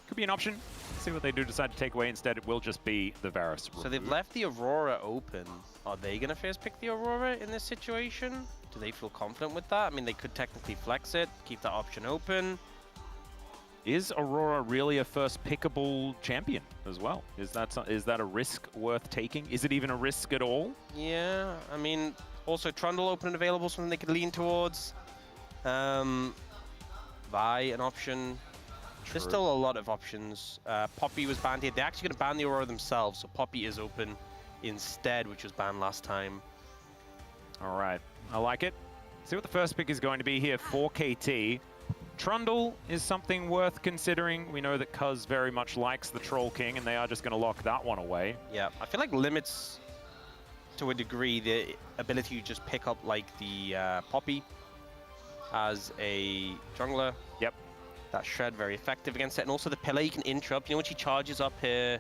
Could be an option. See what they do decide to take away. Instead, it will just be the Varus. So they've left the Aurora open. Are they going to first pick the Aurora in this situation? Do they feel confident with that? I mean, they could technically flex it, keep that option open. Is Aurora really a first pickable champion as well? Is that a risk worth taking? Is it even a risk at all? Yeah, I mean, also Trundle open and available, something they could lean towards. Vi, an option. True. There's still a lot of options. Poppy was banned here. They're actually going to ban the Aurora themselves, so Poppy is open instead, which was banned last time. All right, I like it. See what the first pick is going to be here for KT. Trundle is something worth considering. We know that Cuz very much likes the Troll King, and they are just going to lock that one away. Yeah, I feel like limits, to a degree, the ability to just pick up, like, the Poppy as a jungler. Yep. That Shred, very effective against it. And also the Pillar, you can interrupt. You know, when she charges up her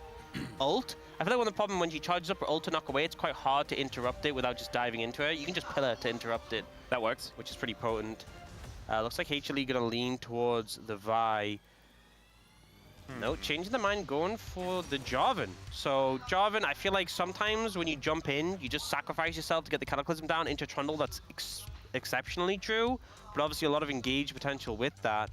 ult, I feel like one of the problem when she charges up her ult to knock away, it's quite hard to interrupt it without just diving into her. You can just Pillar to interrupt it. That works. Which is pretty potent. Looks like HLE gonna lean towards the Vi. No, changing the mind, going for the Jarvan. So Jarvan, I feel like sometimes when you jump in, you just sacrifice yourself to get the Cataclysm down into Trundle. That's exceptionally true, but obviously a lot of engage potential with that.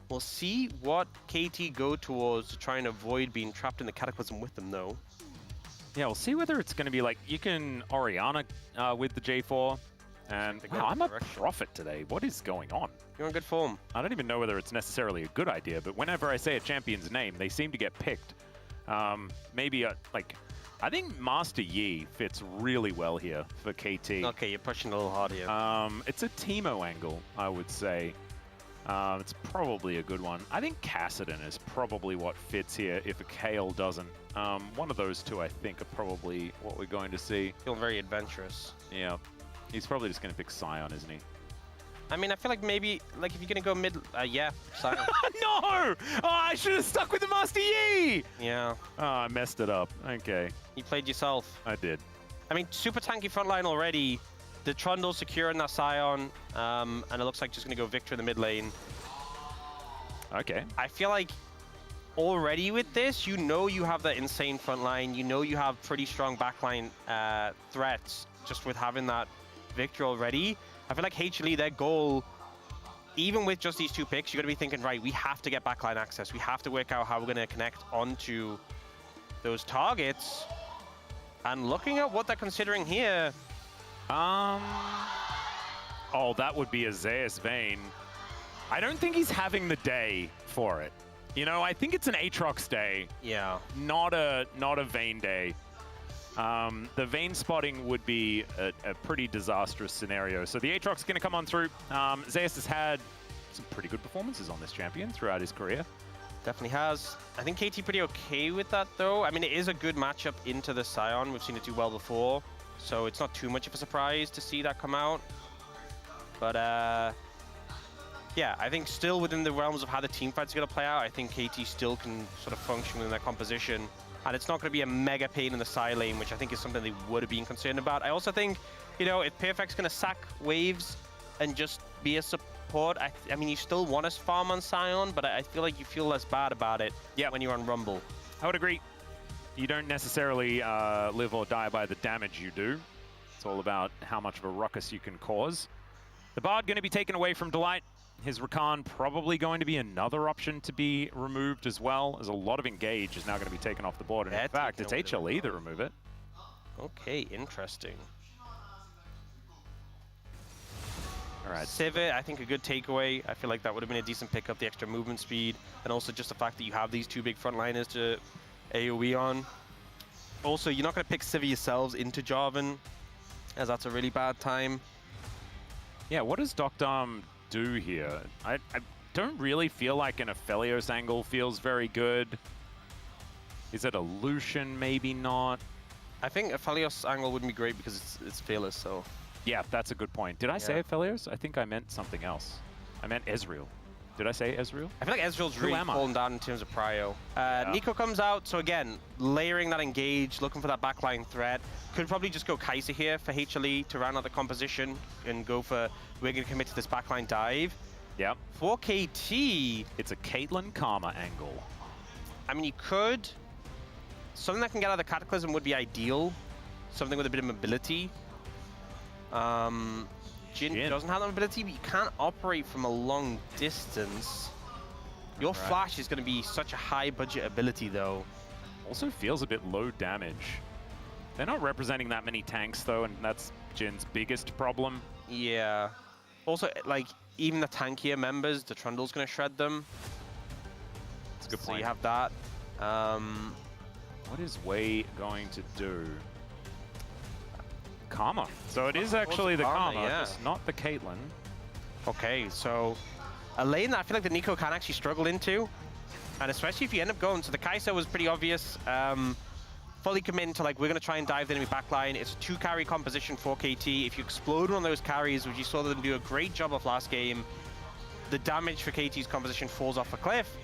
We'll see what KT go towards to try and avoid being trapped in the Cataclysm with them, though. Yeah, we'll see whether it's going to be like, you can Orianna with the J4. And wow, I'm a prophet today. What is going on? You're in good form. I don't even know whether it's necessarily a good idea, but whenever I say a champion's name, they seem to get picked. Maybe, like, I think Master Yi fits really well here for KT. Okay, you're pushing a little hard here. It's a Teemo angle, I would say. It's probably a good one. I think Kassadin is probably what fits here if a Kale doesn't. One of those two, I think, are probably what we're going to see. Feel very adventurous. Yeah. He's probably just going to pick Sion, isn't he? I mean, I feel like maybe, like, if you're going to go mid... yeah, Sion. No! Oh, I should have stuck with the Master Yi! Yeah. Oh, I messed it up. Okay. You played yourself. I did. I mean, super tanky front line already. The Trundle securing that Sion, and it looks like just going to go Victor in the mid lane. Okay. I feel like already with this, you know you have that insane front line. You know you have pretty strong backline threats just with having that Victor already. I feel like HLE, their goal, even with just these two picks, you're going to be thinking, right, we have to get backline access. We have to work out how we're going to connect onto those targets. And looking at what they're considering here... Oh, that would be a Zeus Vayne. I don't think he's having the day for it. You know, I think it's an Aatrox day. Yeah. Not a Vayne day. The Vayne spotting would be a pretty disastrous scenario. So the Aatrox is going to come on through. Zeus has had some pretty good performances on this champion throughout his career. Definitely has. I think KT pretty okay with that, though. I mean, it is a good matchup into the Sion. We've seen it do well before. So it's not too much of a surprise to see that come out. But, yeah, I think still within the realms of how the team fight's going to play out, I think KT still can sort of function within their composition. And it's not going to be a mega pain in the side lane, which I think is something they would have been concerned about. I also think, you know, if Perfect's going to sack waves and just be a support, I mean, you still want to farm on Sion, but I feel like you feel less bad about it when you're on Rumble. I would agree. You don't necessarily live or die by the damage you do. It's all about how much of a ruckus you can cause. The Bard going to be taken away from Delight. His Rakan probably going to be another option to be removed as well, as a lot of engage is now going to be taken off the board. And in fact, it's HLE that remove it. Okay, interesting. All right. Sivir, I think a good takeaway. I feel like that would have been a decent pickup, the extra movement speed, and also just the fact that you have these two big frontliners to AoE on. Also, you're not going to pick Sivir yourselves into Jarvan, as that's a really bad time. Yeah, what does Docdom do here? I don't really feel like an Aphelios angle feels very good. Is it a Lucian? Maybe not. I think a Phelios angle would be great because it's fearless, so... Yeah, that's a good point. Did I say Phelios? I think I meant something else. I meant Ezreal. Did I say Ezreal? I feel like Ezreal's really fallen down in terms of prio. Nico comes out, so again, layering that engage, looking for that backline threat. Could probably just go Kai'Sa here for HLE to round out the composition and go for, we're going to commit to this backline dive. Yep. For KT... It's a Caitlyn Karma angle. I mean, you could... Something that can get out of the Cataclysm would be ideal. Something with a bit of mobility. Jhin doesn't have that mobility, but you can't operate from a long distance. Your flash is going to be such a high budget ability, though. Also feels a bit low damage. They're not representing that many tanks, though, and that's Jin's biggest problem. Yeah. Also, like, even the tankier members, the Trundle's going to shred them. That's a good point. So you have that. What is Wei going to do? Karma. So it is actually the Karma, just not the Caitlyn. Okay, so a lane that I feel like the Nico can actually struggle into, and especially if you end up going. So the Kai'Sa was pretty obvious. Fully commit to, like, we're going to try and dive the enemy backline. It's a 2-carry composition for KT. If you explode one of those carries, which you saw them do a great job of last game, the damage for KT's composition falls off a cliff.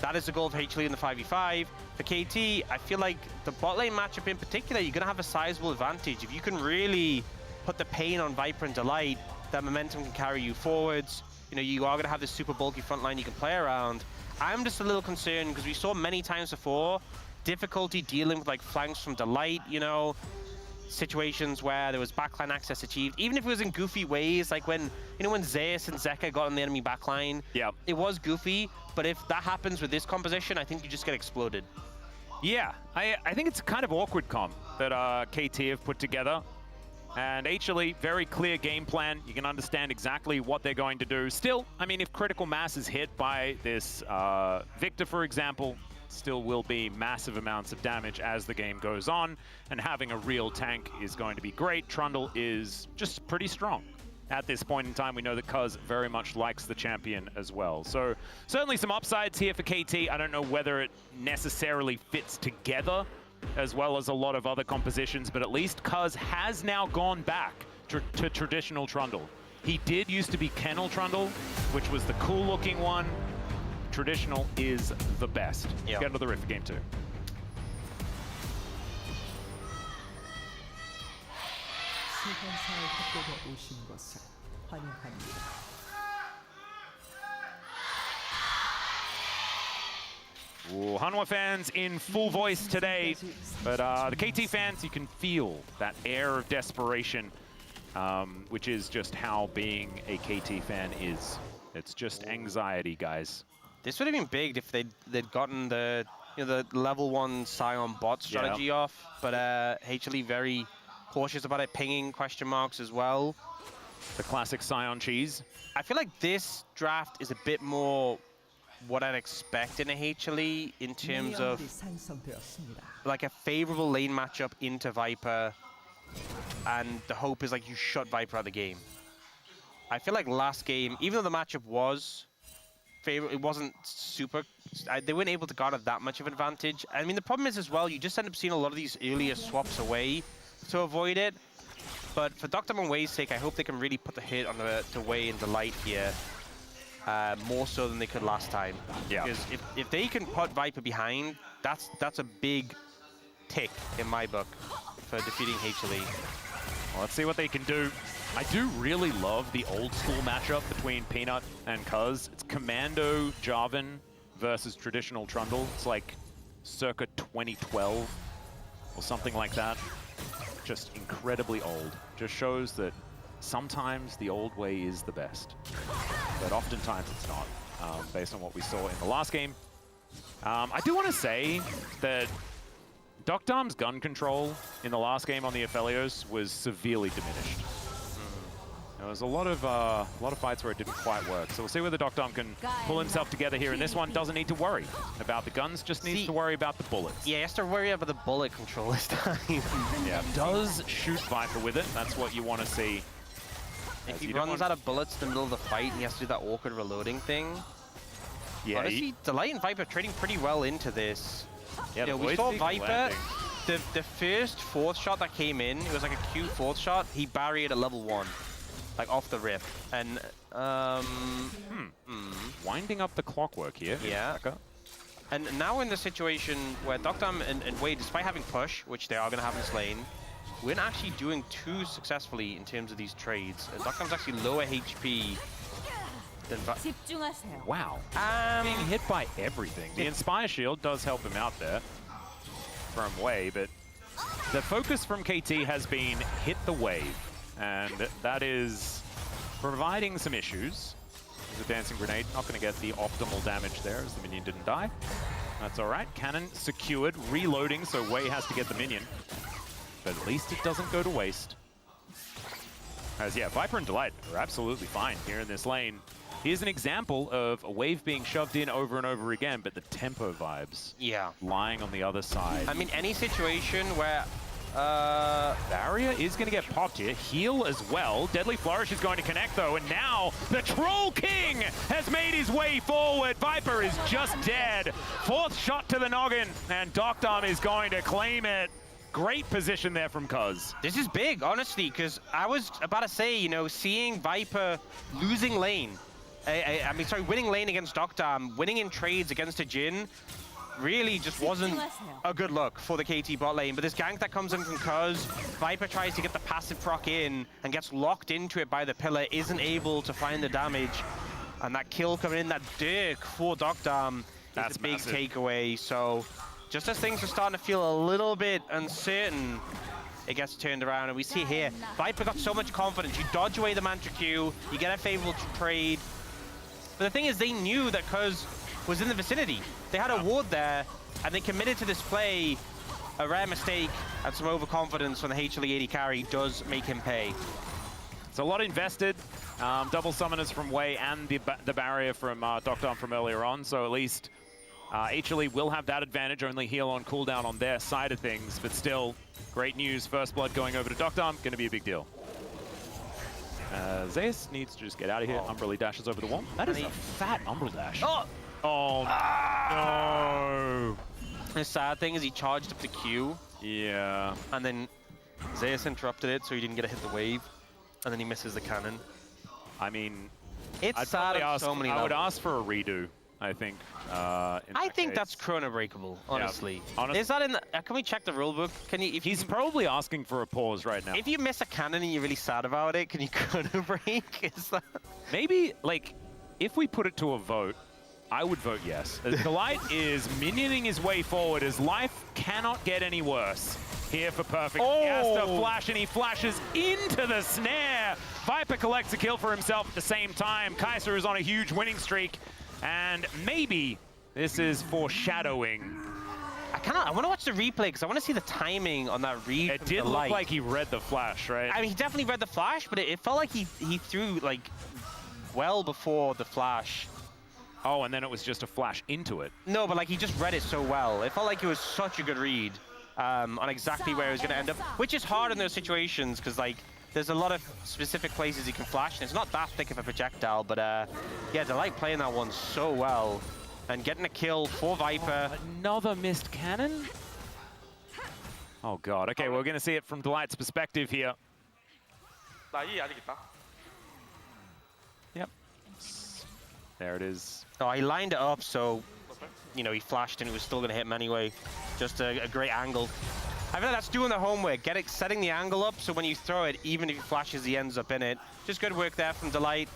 That is the goal of HLE in the 5v5. For KT, I feel like the bot lane matchup in particular, you're going to have a sizable advantage. If you can really put the pain on Viper and Delight, that momentum can carry you forwards. You know, you are going to have this super bulky front line you can play around. I'm just a little concerned because we saw many times before difficulty dealing with, like, flanks from Delight, you know, situations where there was backline access achieved, even if it was in goofy ways, like when, you know, when Zeus and Zeka got on the enemy backline. Yeah, it was goofy, but if that happens with this composition, I think you just get exploded. Yeah, I think it's kind of awkward comp that KT have put together. And HLE, very clear game plan. You can understand exactly what they're going to do. Still, I mean, if critical mass is hit by this Victor, for example, still will be massive amounts of damage as the game goes on, and having a real tank is going to be great. Trundle is just pretty strong. At this point in time, we know that Cuz very much likes the champion as well. So certainly some upsides here for KT. I don't know whether it necessarily fits together as well as a lot of other compositions, but at least Cuz has now gone back to traditional Trundle. He did used to be Kennel Trundle, which was the cool looking one. Traditional is the best. Get into the Rift game too. 소환사의 협곡에 오신 것을 환영합니다. Ooh, Hanwha fans in full voice today, but the KT fans, you can feel that air of desperation, which is just how being a KT fan is. It's just anxiety, guys. This would have been big if they'd gotten the, you know, the level 1 Sion bot strategy off, but HLE very cautious about it, pinging question marks as well. The classic Sion cheese. I feel like this draft is a bit more what I'd expect in a HLE in terms of like a favorable lane matchup into Viper, and the hope is like you shut Viper out of the game. I feel like last game, even though the matchup was favorable, it wasn't super, they weren't able to garner that much of an advantage. I mean, the problem is as well, you just end up seeing a lot of these earlier swaps away to avoid it. But for Dr. Wei's sake, I hope they can really put the hit on the Wei and Delight here, more so than they could last time. Yeah. Because if they can put Viper behind, that's a big tick in my book for defeating HLE. Well, let's see what they can do. I do really love the old school matchup between Peanut and Cuz. It's Commando Jarvan versus traditional Trundle. It's like circa 2012 or something like that. Just incredibly old. Just shows that sometimes the old way is the best, but oftentimes it's not, based on what we saw in the last game. I do want to say that Dokdam's gun control in the last game on the Aphelios was severely diminished. There was a lot of fights where it didn't quite work. So we'll see whether Dokdam can pull himself together here. And this one doesn't need to worry about the guns, just needs to worry about the bullets. Yeah, he has to worry about the bullet control this time. Yeah, does shoot Viper with it. That's what you want to see. If he runs out of bullets in the middle of the fight, he has to do that awkward reloading thing. Yeah, honestly, Delight and Viper trading pretty well into this. Yeah, You know, we Void saw Peak Viper. landing. The first fourth shot that came in, it was like a Q fourth shot. He barriered at level 1, like off the rip. And Winding up the clockwork here. Yeah. Saka. And now in the situation where Doctam and Wade, despite having push, which they are going to have in this lane, we're not actually doing too successfully in terms of these trades. Doctam's actually lower HP than 집중하세요. Wow. Being hit by everything. The Inspire Shield does help him out there from Wei, but the focus from KT has been hit the wave, and that is providing some issues. There's a Dancing Grenade, not going to get the optimal damage there as the minion didn't die. That's all right. Cannon secured, reloading, so Wei has to get the minion. But at least it doesn't go to waste. As yeah, Viper and Delight are absolutely fine here in this lane. Here's an example of a wave being shoved in over and over again, but the tempo vibes lying on the other side. I mean, any situation where Barrier is going to get popped here. Heal as well. Deadly Flourish is going to connect, though, and now the Troll King has made his way forward. Viper is just dead. Fourth shot to the noggin, and Doctam is going to claim it. Great position there from Cuz. this is big, honestly, because I was about to say, you know, seeing Viper losing lane, I mean, sorry, winning lane against Doctam, winning in trades against a Jhin, really just wasn't a good look for the KT bot lane. But this gank that comes in from Cuz, Viper tries to get the passive proc in and gets locked into it by the pillar, isn't able to find the damage. And that kill coming in, that Dirk for Doctam, is the big takeaway. So just as things are starting to feel a little bit uncertain, it gets turned around. And we see here, Viper got so much confidence. You dodge away the Mantra Q, you get a favorable trade. But the thing is, they knew that Cuz was in the vicinity. They had a ward there, and they committed to this play. A rare mistake and some overconfidence from the HLE AD carry does make him pay. It's a lot invested. Double summoners from Wei and the barrier from Doctam from earlier on, so at least HLE will have that advantage, only heal on cooldown on their side of things, but still, great news. First blood going over to Doctam, going to be a big deal. Zeus needs to just get out of here. Umbrella dashes over the wall. That is a fat Umbrella dash. Oh no! The sad thing is he charged up the Q. Yeah. And then Zeus interrupted it, so he didn't get to hit the wave. And then he misses the cannon. I mean, It's sad on so many levels. I would ask for a redo, I think. I think that's chrono breakable, honestly. Yeah, Is that in the, can we check the rulebook? Can you? If He's you, probably asking for a pause right now. if you miss a cannon and you're really sad about it, can you chrono break? Is that? Maybe, like, if we put it to a vote, I would vote yes. Delight is minioning his way forward as life cannot get any worse. Here for Perfect. He has to flash, and he flashes into the snare. Viper collects a kill for himself at the same time. Kaiser is on a huge winning streak, and maybe this is foreshadowing. I want to watch the replay because I want to see the timing on that read. It did look like he read the flash, right? I mean, he definitely read the flash, but it felt like he threw like well before the flash. Oh, and then it was just a flash into it. No, but like he just read it so well. It felt like it was such a good read on exactly where it was going to end up, which is hard in those situations because like there's a lot of specific places you can flash, and it's not that thick of a projectile. But yeah, Delight playing that one so well and getting a kill for Viper. Another missed cannon? Oh god, okay, we're going to see it from Delight's perspective here. Yep. There it is. Oh, he lined it up so, you know, he flashed and it was still going to hit him anyway. Just a great angle. I feel like that's doing the homework, setting the angle up so when you throw it, even if he flashes, he ends up in it. Just good work there from Delight.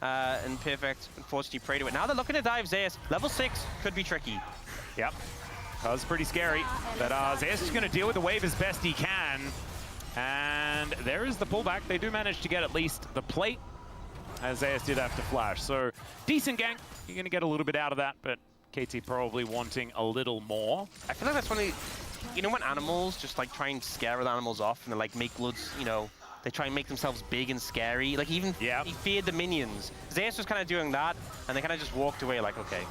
And Perfect, unfortunately, prayed to it. Now they're looking to dive Zeus. Level 6 could be tricky. Yep. That was pretty scary. But Zeus is going to deal with the wave as best he can. And there is the pullback. They do manage to get at least the plate, as Zeus did have to flash. So decent gank. You're going to get a little bit out of that, but KT probably wanting a little more. I feel like that's when you know when animals just like try and scare other animals off and they like make bloods, you know, they try and make themselves big and scary. Like even he feared the minions. Zeus was kind of doing that, and they kind of just walked away like, okay.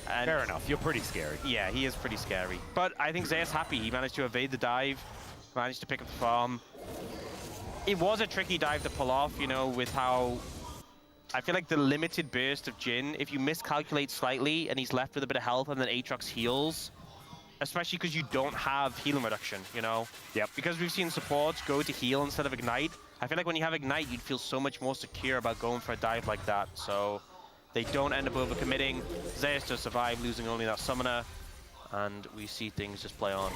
And fair enough, you're pretty scary. Yeah, he is pretty scary. But I think Zeus happy. He managed to evade the dive, managed to pick up the farm. It was a tricky dive to pull off, you know, with how I feel like the limited burst of Jhin, if you miscalculate slightly and he's left with a bit of health and then Aatrox heals, especially because you don't have healing reduction, you know? Yep. Because we've seen supports go to heal instead of ignite. I feel like when you have ignite, you'd feel so much more secure about going for a dive like that. So they don't end up overcommitting. Zeus does survive, losing only that summoner. And we see things just play on.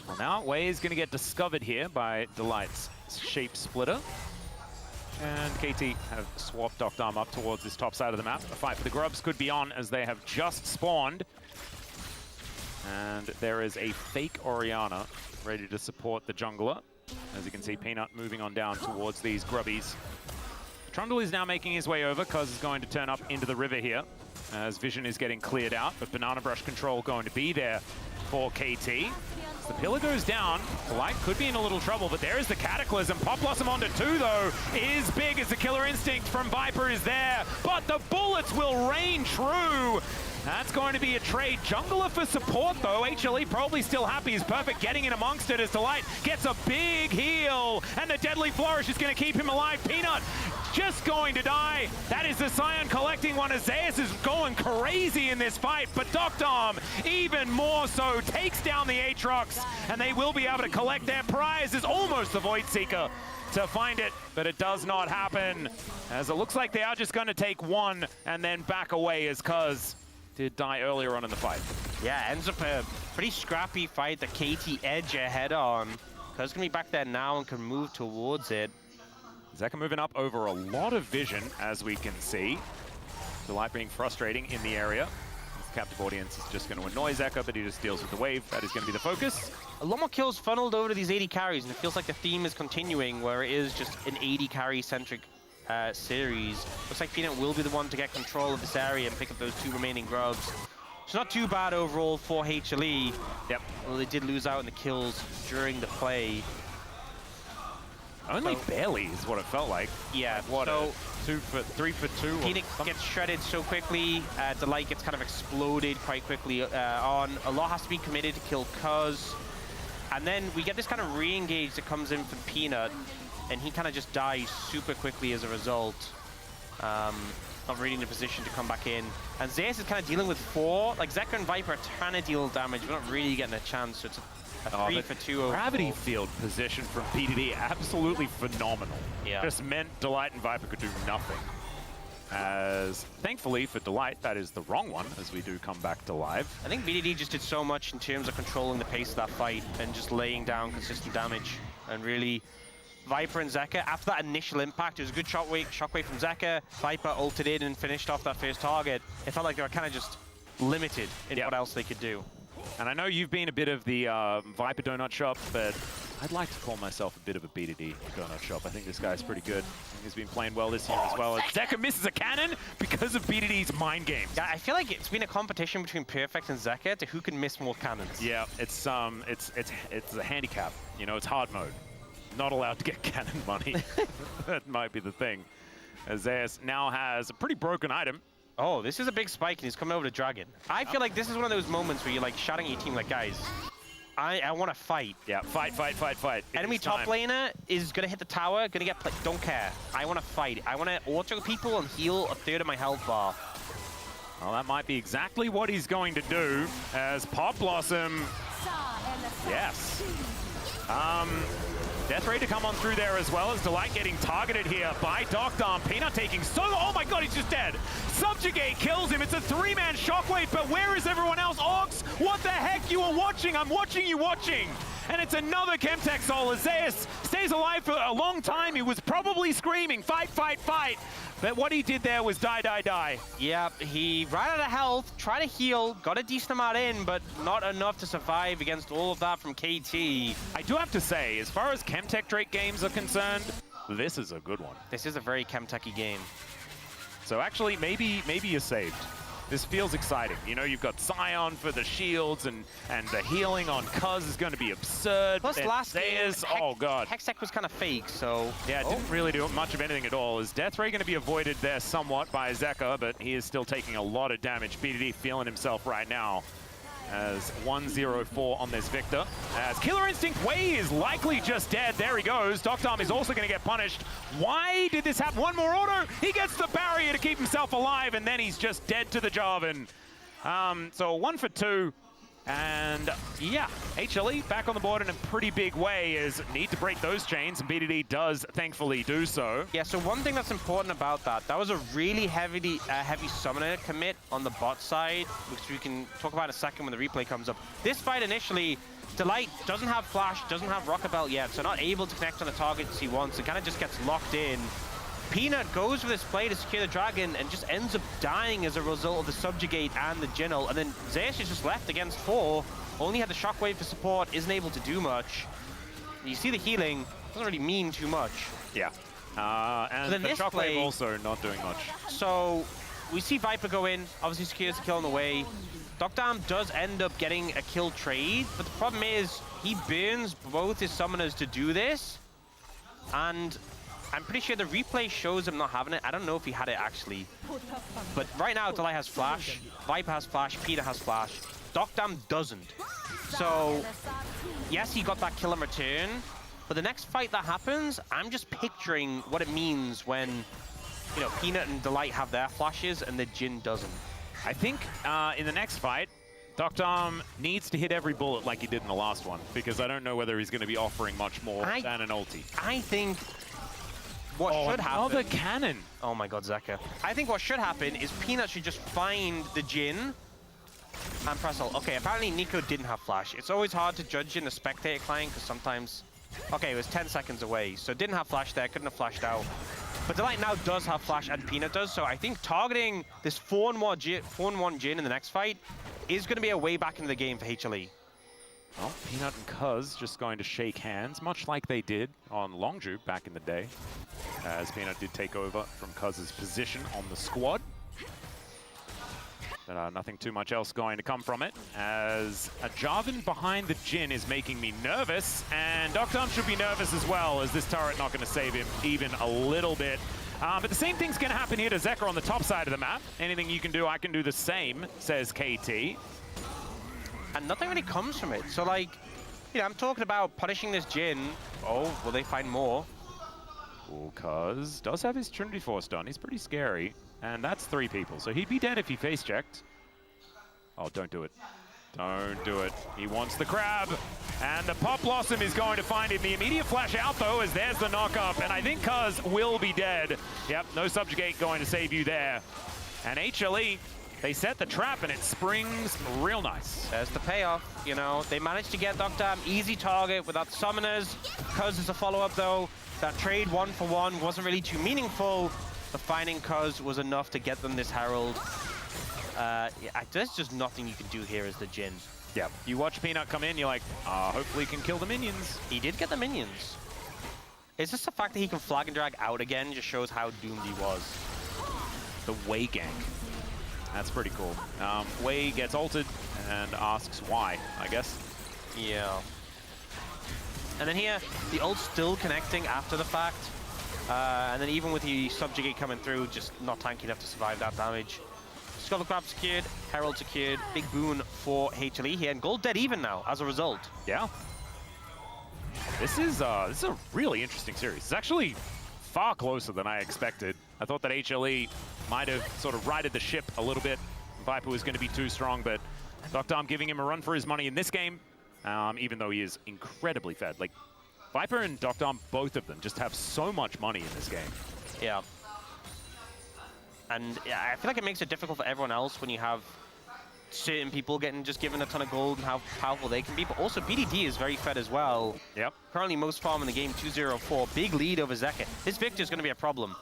Well, now Wei is going to get discovered here by Delight's Shape Splitter. And KT have swapped Doctarm up towards this top side of the map. A fight for the grubs could be on as they have just spawned. And there is a fake Orianna ready to support the jungler. As you can see, Peanut moving on down towards these grubbies. Trundle is now making his way over. Cuz is going to turn up into the river here as Vision is getting cleared out, but Banana Brush control going to be there for KT. As the pillar goes down, Light could be in a little trouble, but there is the Cataclysm. Pop Blossom onto 2, though, is big as the Killer Instinct from Viper is there, but the bullets will rain true. That's going to be a trade. Jungler for support, though. HLE probably still happy. He's perfect getting in amongst it as Delight gets a big heal, and the Deadly Flourish is going to keep him alive. Peanut just going to die. That is the Scion collecting one. Zeus is going crazy in this fight, but Doctarm even more so takes down the Aatrox, and they will be able to collect their prize. Is almost the Void Seeker to find it, but it does not happen, as it looks like they are just going to take one and then back away as Cuz did die earlier on in the fight. Yeah, ends up a pretty scrappy fight that KT edge ahead on. Cuz gonna be back there now and can move towards it. Zeka moving up over a lot of vision, as we can see. Delight being frustrating in the area. This captive audience is just going to annoy Zeka, but he just deals with the wave. That is going to be the focus. A lot more kills funneled over to these 80 carries, and it feels like the theme is continuing, where it is just an 80 carry-centric series. Looks like Peanut will be the one to get control of this area and pick up those 2 remaining grubs. It's not too bad overall for HLE. Yep. Well, they did lose out in the kills during the play. Only barely is what it felt like. Yeah, what, so 3 for 2? Peanut gets shredded so quickly. Delight gets kind of exploded quite quickly on. A lot has to be committed to kill Cuz. And then we get this kind of re-engage that comes in from Peanut, and he kind of just dies super quickly as a result. Not really in a position to come back in. And Zeus is kind of dealing with 4. Like, Zeka and Viper are trying to deal damage, but not really getting a chance, so it's a 3 for 2 overall. Gravity field position from PDD, absolutely phenomenal. Yeah. Just meant Delight and Viper could do nothing. As, thankfully for Delight, that is the wrong one, as we do come back to live. I think BDD just did so much in terms of controlling the pace of that fight and just laying down consistent damage. And really, Viper and Zeka, after that initial impact, it was a good shockwave from Zeka. Viper ulted in and finished off that first target. It felt like they were kind of just limited in what else they could do. And I know you've been a bit of the Viper donut shop, but I'd like to call myself a bit of a BDD donut shop. I think this guy's pretty good. I think he's been playing well this year as well. Zeka misses a cannon because of BDD's mind games. Yeah, I feel like it's been a competition between Perfect and Zeka to who can miss more cannons. Yeah, it's a handicap. You know, it's hard mode. Not allowed to get cannon money. That might be the thing. Zeus now has a pretty broken item. Oh, this is a big spike, and he's coming over to Dragon. I feel like this is one of those moments where you're like shouting at your team like, guys, I want to fight. Yeah, fight. Enemy top laner is going to hit the tower, going to get played. Don't care. I want to fight. I want to auto people and heal a 1/3 of my health bar. Well, that might be exactly what he's going to do as Pop Blossom. Yes. Death Ray to come on through there as well as Delight getting targeted here by Doctarm. Peanut taking oh my god, he's just dead. Subjugate kills him. It's a 3-man shockwave, but where is everyone else? Ox, what the heck? You are watching. I'm watching you watching. And it's another Chemtech soul. Zeus stays alive for a long time. He was probably screaming, fight. But what he did there was die. Yeah, he ran out of health, tried to heal, got a decent amount in, but not enough to survive against all of that from KT. I do have to say, as far as Chemtech Drake games are concerned, this is a good one. This is a very Chemtech-y game. So actually, maybe you're saved. This feels exciting. You know, you've got Scion for the shields, and the healing on Cuz is going to be absurd. Plus, last game, oh god, Hextech was kind of fake, so... Yeah, it didn't really do much of anything at all. Is Death Ray going to be avoided there somewhat by Zeka, but he is still taking a lot of damage. BDD feeling himself right now as 1-0-4 on this Victor. As Killer Instinct Wei is likely just dead. There he goes. Doctarm is also going to get punished. Why did this happen? One more auto. He gets the barrier to keep himself alive, and then he's just dead to the job. And so 1 for 2. And yeah, HLE back on the board in a pretty big way is need to break those chains, and BDD does thankfully do so. Yeah, so one thing that's important about that was a really heavy summoner commit on the bot side, which we can talk about in a second when the replay comes up. This fight initially, Delight doesn't have Flash, doesn't have Rocket Belt yet, so not able to connect on the targets he wants. It kind of just gets locked in. Peanut goes for this play to secure the Dragon and just ends up dying as a result of the Subjugate and the Jingle. And then Zeus is just left against 4. Only had the Shockwave for support, isn't able to do much. You see the healing, doesn't really mean too much. Yeah. And the Shockwave also not doing much. So we see Viper go in, obviously secures the kill on the way. Dokdam does end up getting a kill trade, but the problem is he burns both his summoners to do this. And I'm pretty sure the replay shows him not having it. I don't know if he had it actually. But right now, Delay has Flash, Viper has Flash, Peter has Flash. Dokdam doesn't. So, yes, he got that kill in return. But the next fight that happens, I'm just picturing what it means when, you know, Peanut and Delight have their flashes and the Jin doesn't. I think in the next fight, Dokdam needs to hit every bullet like he did in the last one, because I don't know whether he's going to be offering much more than an ulti. I think what should happen... Another cannon! Oh my god, Zeka. I think what should happen is Peanut should just find the Jin and press ult. Okay, apparently Nico didn't have Flash. It's always hard to judge in the spectator client, because sometimes... Okay, it was 10 seconds away, so didn't have Flash there, couldn't have flashed out. But Delight now does have Flash and Peanut does, so I think targeting this 4-1 Jin in the next fight is going to be a way back into the game for HLE. Well, Peanut and Cuz just going to shake hands, much like they did on Longju back in the day, as Peanut did take over from Cuz's position on the squad. But nothing too much else going to come from it, as a Jarvan behind the Jin is making me nervous, and Dokdam should be nervous as well, as this turret not going to save him even a little bit. But the same thing's going to happen here to Zeka on the top side of the map. Anything you can do, I can do the same, says KT. And nothing really comes from it. So, like, you know, I'm talking about punishing this Jin. Oh, will they find more? Well, Cuz does have his Trinity Force done. He's pretty scary. And that's 3 people, so he'd be dead if he face-checked. Oh, don't do it. Don't do it. He wants the crab. And the Pop Blossom is going to find him. The immediate flash out, though, as there's the knock-up. And I think Cuz will be dead. Yep, no Subjugate going to save you there. And HLE, they set the trap, and it springs real nice. There's the payoff, you know. They managed to get Dokdam, easy target without summoners. Cuz is a follow-up, though. That trade 1-for-1 wasn't really too meaningful. The finding Cuz was enough to get them this Herald. Yeah, there's just nothing you can do here as the Jin. Yep. You watch Peanut come in, you're like, hopefully he can kill the minions. He did get the minions. It's just the fact that he can flag and drag out again just shows how doomed he was. The Wei gank. That's pretty cool. Wei gets ulted and asks why, I guess. Yeah. And then here, the ult's still connecting after the fact. And then even with the Subjugate coming through, just not tanky enough to survive that damage. Skull Crab secured, Herald secured, big boon for HLE here, and gold dead even now as a result. Yeah. This is a really interesting series. It's actually far closer than I expected. I thought that HLE might have sort of righted the ship a little bit. Viper was going to be too strong, but Dokdam giving him a run for his money in this game, even though he is incredibly fed. Like, Viper and Dokdam, both of them, just have so much money in this game. Yeah. And yeah, I feel like it makes it difficult for everyone else when you have certain people just given a ton of gold and how powerful they can be. But also, BDD is very fed as well. Yep. Currently most farm in the game, 2-0-4. Big lead over Zeka. This Victor is going to be a problem.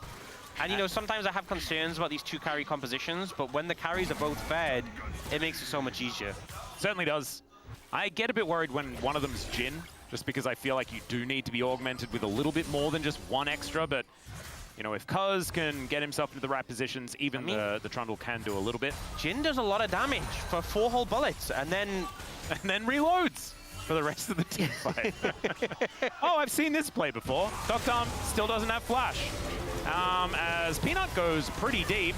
And, you know, sometimes I have concerns about these 2 carry compositions, but when the carries are both fed, it makes it so much easier. Certainly does. I get a bit worried when one of them's Jin, just because I feel like you do need to be augmented with a little bit more than just 1 extra, but you know, if Cuz can get himself into the right positions, even the Trundle can do a little bit. Jin does a lot of damage for 4 whole bullets, and then reloads for the rest of the team fight. Oh, I've seen this play before. Dokdam still doesn't have flash. As Peanut goes pretty deep,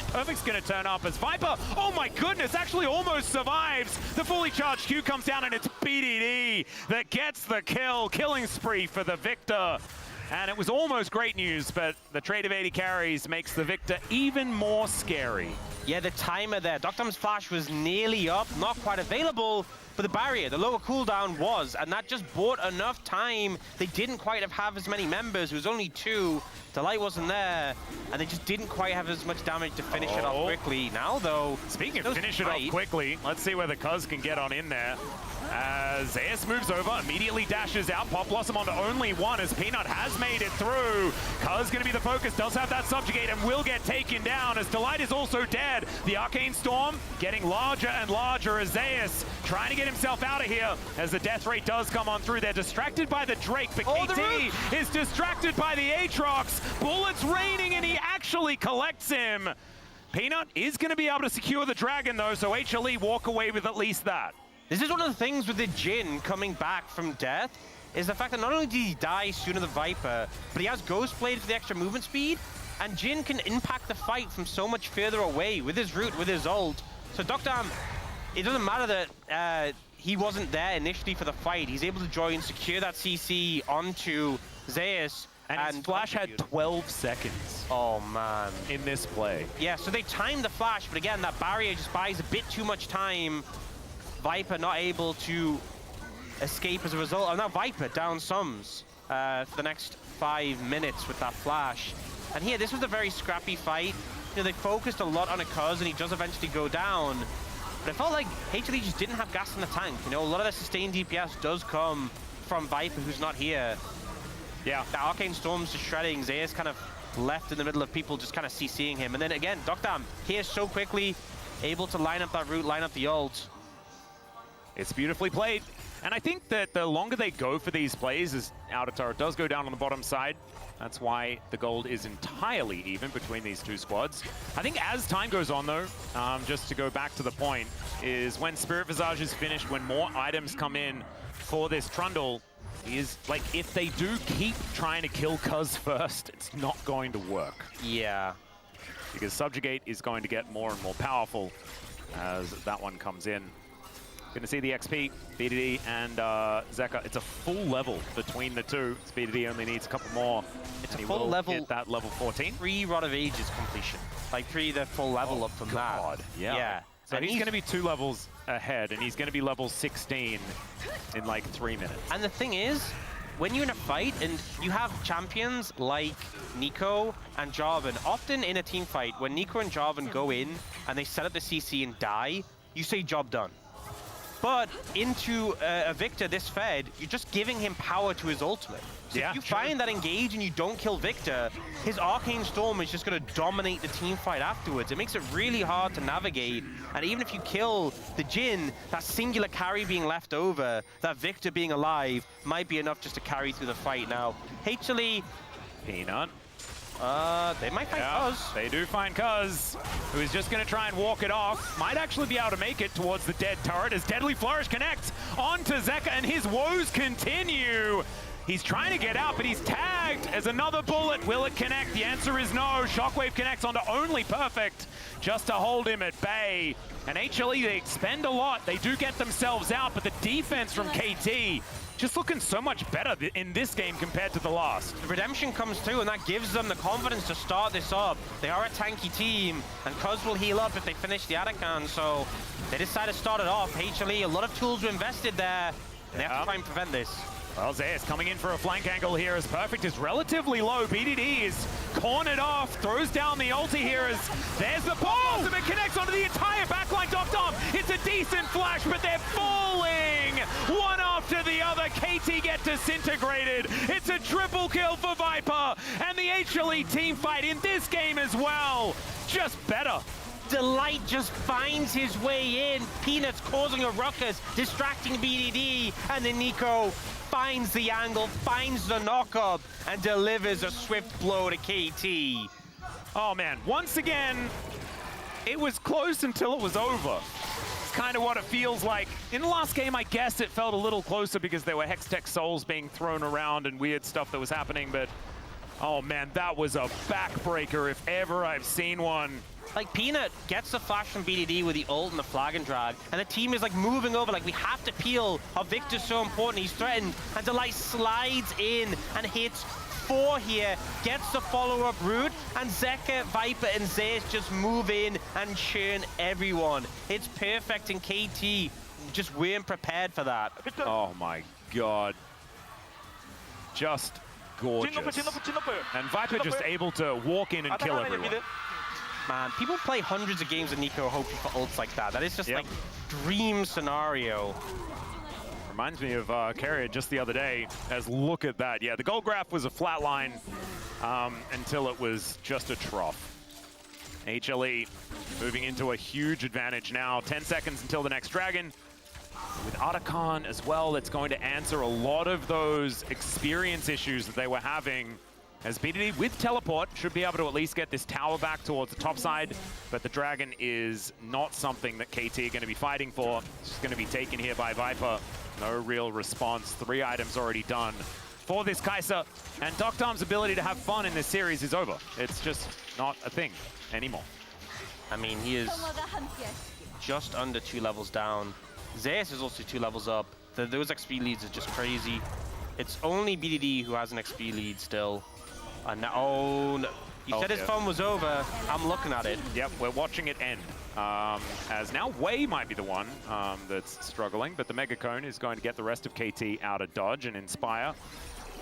Perfect's going to turn up as Viper, oh my goodness, actually almost survives. The fully charged Q comes down, and it's BDD that gets the kill. Killing spree for the Victor. And it was almost great news, but the trade of 80 carries makes the Victor even more scary. Yeah, the timer there. Doctom's flash was nearly up, not quite available, but the barrier, the lower cooldown was, and that just bought enough time. They didn't quite have as many members. It was only 2. Delight wasn't there, and they just didn't quite have as much damage to finish it off quickly. Now, though, speaking of finish it off quickly, let's see whether Cuz can get on in there. As Zeus moves over, immediately dashes out. Pop Blossom onto only 1 as Peanut has made it through. Cuz going to be the focus, does have that subjugate and will get taken down as Delight is also dead. The Arcane Storm getting larger and larger as Zeus trying to get himself out of here as the death rate does come on through. They're distracted by the Drake, but KT is distracted by the Aatrox. Bullets raining and he actually collects him. Peanut is going to be able to secure the Dragon though, so HLE walk away with at least that. This is one of the things with the Jhin coming back from death, is the fact that not only did he die sooner than Viper, but he has Ghost Blade for the extra movement speed, and Jhin can impact the fight from so much further away with his root, with his ult. So Doctom, it doesn't matter that he wasn't there initially for the fight. He's able to join, secure that CC onto Zeus. And his flash had 12 seconds. Oh, man. In this play. Yeah, so they timed the flash, but again, that barrier just buys a bit too much time. Viper not able to escape as a result. Oh, now Viper down sums for the next 5 minutes with that flash. And here, this was a very scrappy fight. You know, they focused a lot on a Cuz, and he does eventually go down. But it felt like HLE just didn't have gas in the tank. You know, a lot of the sustained DPS does come from Viper, who's not here. Yeah. The Arcane Storm's just shredding. Zeus kind of left in the middle of people just kind of CCing him. And then again, Doctom here so quickly, able to line up that route, line up the ult. It's beautifully played. And I think that the longer they go for these plays, as outer turret does go down on the bottom side, that's why the gold is entirely even between these two squads. I think as time goes on, though, just to go back to the point, is when Spirit Visage is finished, when more items come in for this Trundle, is like, if they do keep trying to kill Cuz first, it's not going to work. Yeah. Because Subjugate is going to get more and more powerful as that one comes in. Going to see the XP, BDD and Zeka. It's a full level between the two. BDD only needs a couple more. It's a full level. Hit that level 14. 3 Rod of Ages completion. Like 3 the full level up from God. that. Yeah. So he's going to be 2 levels ahead, and he's going to be level 16 in like 3 minutes. And the thing is, when you're in a fight and you have champions like Nico and Jarvan, often in a team fight, when Nico and Jarvan go in and they set up the CC and die, you say job done. But into a Victor this fed, you're just giving him power to his ultimate. So if you find that engage and you don't kill Victor, his Arcane Storm is just going to dominate the team fight afterwards. It makes it really hard to navigate. And even if you kill the Jhin, that singular carry being left over, that Victor being alive, might be enough just to carry through the fight. Now, HLE... Peanut. They might find Cuz. They do find Cuz, who is just going to try and walk it off. Might actually be able to make it towards the dead turret as Deadly Flourish connects onto Zeka, and his woes continue. He's trying to get out, but he's tagged as another bullet. Will it connect? The answer is no. Shockwave connects onto only Perfect just to hold him at bay. And HLE, they expend a lot. They do get themselves out, but the defense from KT just looking so much better in this game compared to the last. The redemption comes through, and that gives them the confidence to start this up. They are a tanky team, and Cuz will heal up if they finish the Adakan, so they decide to start it off. HLE, a lot of tools were invested there, and they have to try and prevent this. Well, Zeus coming in for a flank angle here as Perfect is relatively low. BDD is cornered off, throws down the ulti here as there's the pulse, and it connects onto the entire backline. Doctom, it's a decent flash, but they're falling one after the other. KT get disintegrated. It's a triple kill for Viper, and the HLE team fight in this game as well. Just better. Delight just finds his way in. Peanuts causing a ruckus, distracting BDD, and then Nico finds the angle, finds the knock-up, and delivers a swift blow to KT. Oh man, once again, it was close until it was over. It's kind of what it feels like. In the last game, I guess it felt a little closer because there were Hextech souls being thrown around and weird stuff that was happening, but oh man, that was a backbreaker if ever I've seen one. Like, Peanut gets the flash from BDD with the ult and the flag and drag, and the team is like moving over, like we have to peel. Our Victor's so important, he's threatened, and Delight slides in and hits 4 here, gets the follow-up route, and Zeka, Viper, and Zeus just move in and churn everyone. It's perfect, and KT just weren't prepared for that. Oh my god. Just gorgeous. And Viper just able to walk in and kill everyone. Man, people play hundreds of games of Nico hoping for ults like that. That is just like dream scenario. Reminds me of Carrier just the other day, as look at that. Yeah, the goal graph was a flat line until it was just a trough. HLE moving into a huge advantage now. 10 seconds until the next dragon. With Otacon as well, that's going to answer a lot of those experience issues that they were having. As BDD with teleport should be able to at least get this tower back towards the top side, but the dragon is not something that KT are going to be fighting for. It's just going to be taken here by Viper. No real response. 3 items already done for this Kai'Sa, and Doctor's ability to have fun in this series is over. It's just not a thing anymore. I mean, he is just under 2 levels down. Zeus is also 2 levels up. Those XP leads are just crazy. It's only BDD who has an XP lead still. And now, oh, no. You said his fun was over. I'm looking at it. Yep, we're watching it end. As now Wei might be the one that's struggling, but the Mega Cone is going to get the rest of KT out of dodge, and Inspire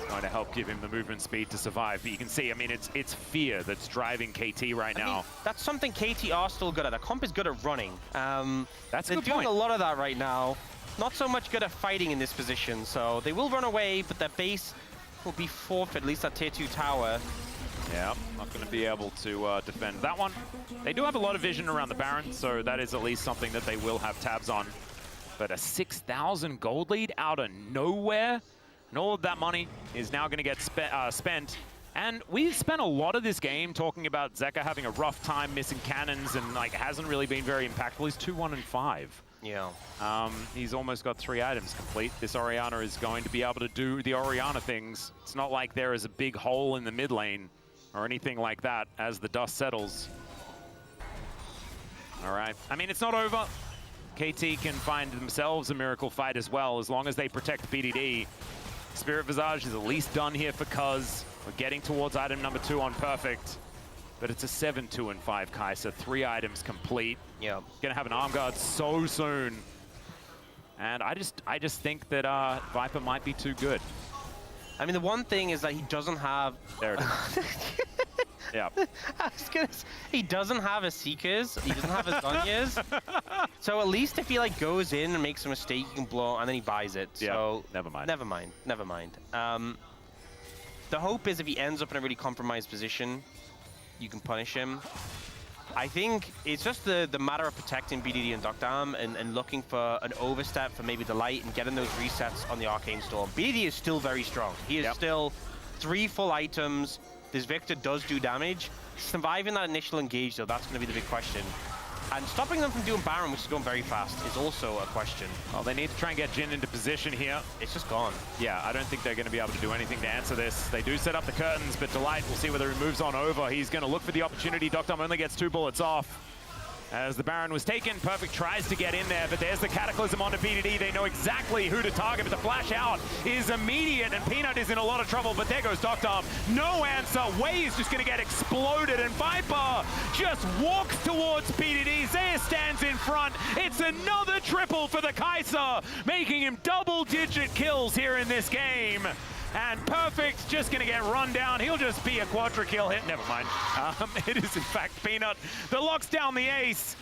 going to help give him the movement speed to survive. But you can see, I mean, it's fear that's driving KT right now. I mean, that's something KT are still good at. The comp is good at running. That's a they're good doing point. a lot of that right now. Not so much good at fighting in this position, so they will run away, but their base will be forfeit, at least that tier 2 tower. Yeah, not going to be able to defend that one. They do have a lot of vision around the Baron, so that is at least something that they will have tabs on. But a 6,000 gold lead out of nowhere, and all of that money is now going to get spent. And we've spent a lot of this game talking about Zeka having a rough time missing cannons and like hasn't really been very impactful. He's 2-1-5. Yeah. He's almost got 3 items complete. This Orianna is going to be able to do the Orianna things. It's not like there is a big hole in the mid lane or anything like that as the dust settles. All right. I mean, it's not over. KT can find themselves a miracle fight as well, as long as they protect BDD. Spirit Visage is at least done here for Cuz. We're getting towards item number 2 on Perfect. But it's a 7-2-5 Kai'Sa. 3 items complete. Yeah. Gonna have an arm guard so soon. And I just think that Viper might be too good. I mean, the one thing is that he doesn't have... There it is. Yeah. He doesn't have a Seekers. He doesn't have a Zhonya's. So at least if he like goes in and makes a mistake, he can blow, and then he buys it. Yeah, So never mind. Never mind. Never mind. The hope is if he ends up in a really compromised position, you can punish him. I think it's just the matter of protecting BDD and Doctam and looking for an overstep for maybe the light and getting those resets on the Arcane Storm. BDD is still very strong. He is still 3 full items. This Victor does do damage. Surviving that initial engage, though, that's going to be the big question. And stopping them from doing Baron, which is going very fast, is also a question. Well, they need to try and get Jhin into position here. It's just gone. Yeah, I don't think they're going to be able to do anything to answer this. They do set up the curtains, but Delight, we'll see whether he moves on over. He's going to look for the opportunity. Doctom only gets 2 bullets off. As the Baron was taken, Perfect tries to get in there, but there's the Cataclysm onto BDD. They know exactly who to target, but the flash out is immediate, and Peanut is in a lot of trouble, but there goes Doctom. No answer. Wei is just going to get exploded, and Viper just walks towards BDD. Zeus stands in front. It's another triple for the Kai'Sa, making him double-digit kills here in this game. And Perfect's just going to get run down. He'll just be a quadra kill hit. Never mind. It is, in fact, Peanut that locks down the ace.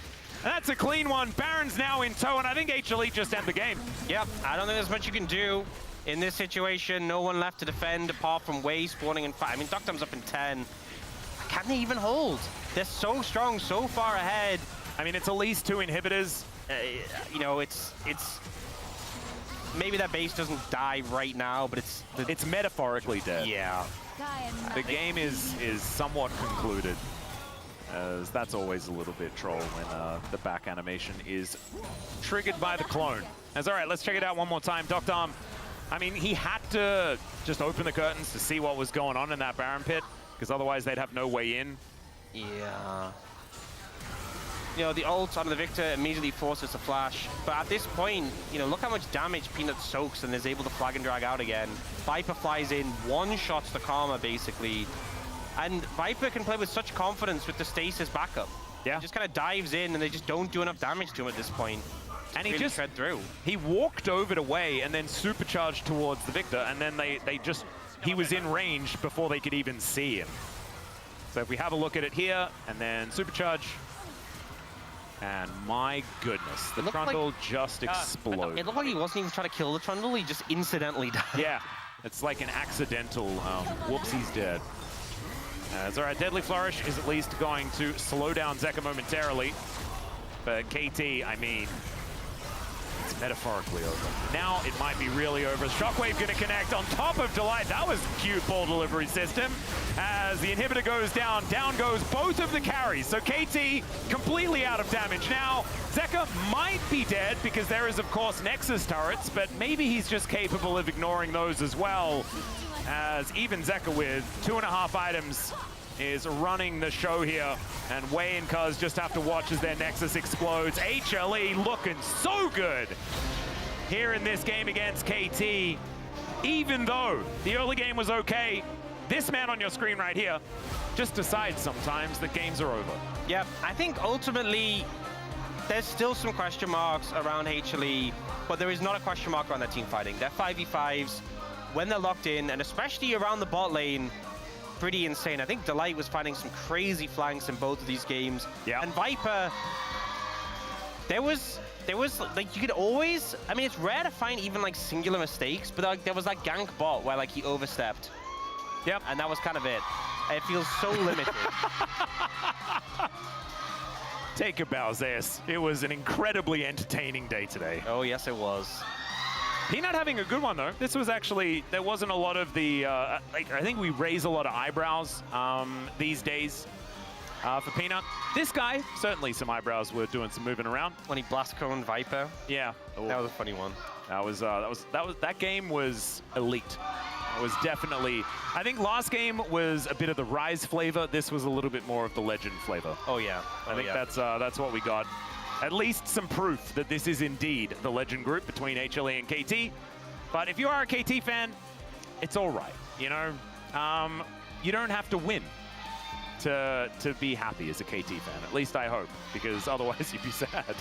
And that's a clean one. Baron's now in tow, and I think HLE just end the game. Yep, I don't think there's much you can do in this situation. No one left to defend apart from Wei spawning in 5. I mean, Doctam's up in 10. Can they even hold? They're so strong, so far ahead. I mean, it's at least 2 inhibitors. You know, it's maybe that base doesn't die right now, but it's metaphorically dead. Yeah. The game is somewhat concluded, as that's always a little bit troll when the back animation is triggered by the clone. As all right, let's check it out one more time. Doctom, I mean, he had to just open the curtains to see what was going on in that Baron pit, because otherwise they'd have no way in. Yeah. you know, the ult on the Victor immediately forces the flash. But at this point, you know, look how much damage Peanut soaks and is able to flag and drag out again. Viper flies in, one-shots the Karma, basically. And Viper can play with such confidence with the stasis backup. Yeah. He just kind of dives in, and they just don't do enough damage to him at this point. And he really just tread through. He walked over to Wei and then supercharged towards the Victor, and then he was in range before they could even see him. So if we have a look at it here, and then supercharge, and my goodness, the Trundle just exploded. It looked like he wasn't even trying to kill the Trundle, he just incidentally died. Yeah, it's like an accidental, whoops, he's dead. All right, Deadly Flourish is at least going to slow down Zeka momentarily. But KT, I mean, it's metaphorically over. Now it might be really over. Shockwave going to connect on top of Delight. That was a cute ball delivery system. As the inhibitor goes down, down goes both of the carries. So KT completely out of damage. Now, Zeka might be dead because there is, of course, Nexus turrets, but maybe he's just capable of ignoring those as well. As even Zeka with 2.5 items is running the show here, and Wei and Cuz just have to watch as their Nexus explodes. HLE looking so good here in this game against KT. Even though the early game was okay, this man on your screen right here just decides sometimes that games are over. Yeah, I think ultimately there's still some question marks around HLE, but there is not a question mark around their team fighting. They're 5v5s when they're locked in, and especially around the bot lane, pretty insane. I think Delight was finding some crazy flanks in both of these games. Yeah. And Viper, there was like, you could always, I mean, it's rare to find even like singular mistakes, but like there was that gank bot where like he overstepped. Yep. And that was kind of it. It feels so limited. Take a bow, Zeus. It was an incredibly entertaining day today. Oh, yes, it was. Peanut having a good one, though. This was actually, there wasn't a lot of the, like, I think we raise a lot of eyebrows these days for Peanut. This guy, certainly some eyebrows were doing some moving around. When he blast coned Viper. Yeah. That was a funny one. That game was elite. It was definitely, I think last game was a bit of the Rise flavor. This was a little bit more of the Legend flavor. Oh, yeah. I think that's what we got. At least some proof that this is indeed the Legend group between HLE and KT. But if you are a KT fan, it's all right. You know, you don't have to win to be happy as a KT fan. At least I hope, because otherwise you'd be sad.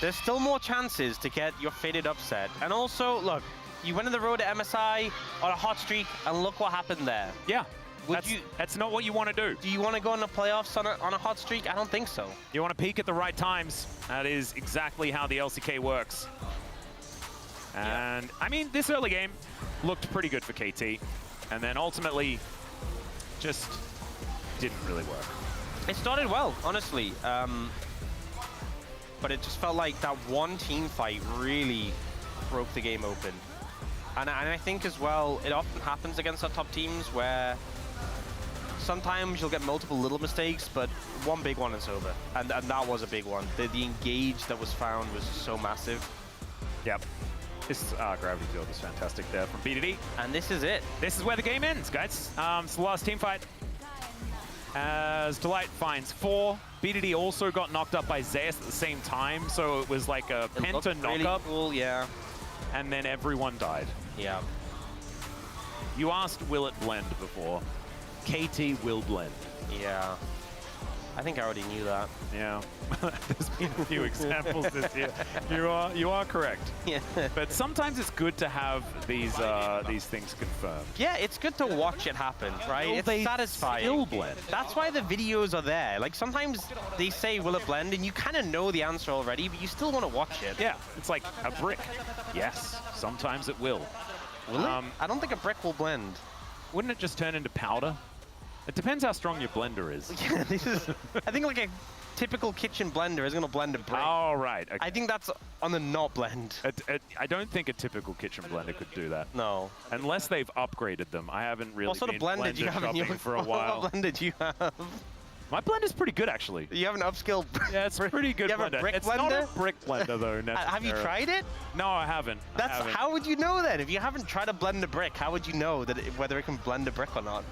There's still more chances to get your fated upset. And also, look, you went on the road to MSI on a hot streak, and look what happened there. Yeah. That's not what you want to do. Do you want to go in the playoffs on a hot streak? I don't think so. You want to peak at the right times. That is exactly how the LCK works. And, I mean, this early game looked pretty good for KT. And then ultimately, just didn't really work. It started well, honestly. But it just felt like that one team fight really broke the game open. And I think as well, it often happens against our top teams where sometimes you'll get multiple little mistakes, but one big one is over. And that was a big one. The engage that was found was so massive. Yep. This gravity field is fantastic there from BDD. And this is it. This is where the game ends, guys. It's the last team fight. As Delight finds 4. BDD also got knocked up by Zeus at the same time, so it was like a penta knockup. Really cool, yeah. And then everyone died. Yeah. You asked, will it blend before? KT will blend. Yeah. I think I already knew that. Yeah. There's been a few examples this year. You are correct. Yeah. But sometimes it's good to have these things confirmed. Yeah, it's good to watch it happen, right? It's satisfying. Still blend. That's why the videos are there. Like sometimes they say, will it blend? And you kind of know the answer already, but you still want to watch it. Yeah, it's like a brick. Yes, sometimes it will. Will it? I don't think a brick will blend. Wouldn't it just turn into powder? It depends how strong your blender is. Yeah, this is, I think like a typical kitchen blender is going to blend a brick. Oh, right. Okay. I think that's on the not blend. I don't think a typical kitchen blender could do that. No. Unless they've upgraded them. I haven't really been blender you have shopping for a while. What blender did you have? My blender's pretty good, actually. You have an upscaled... Yeah, it's pretty good you have blender. A brick it's blender? not a brick blender, though, necessarily. Have you tried it? No, I haven't. How would you know then? If you haven't tried to blend a brick, how would you know that whether it can blend a brick or not?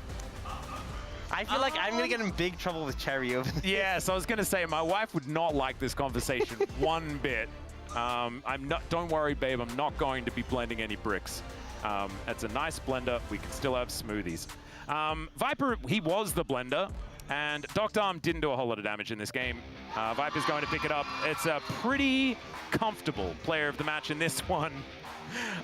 I feel like I'm gonna get in big trouble with Cherry over this. Yes, I was going to say my wife would not like this conversation one bit. I'm not. Don't worry, babe. I'm not going to be blending any bricks. It's a nice blender. We can still have smoothies. Viper, he was the blender, and Dr. Arm didn't do a whole lot of damage in this game. Viper's going to pick it up. It's a pretty comfortable player of the match in this one.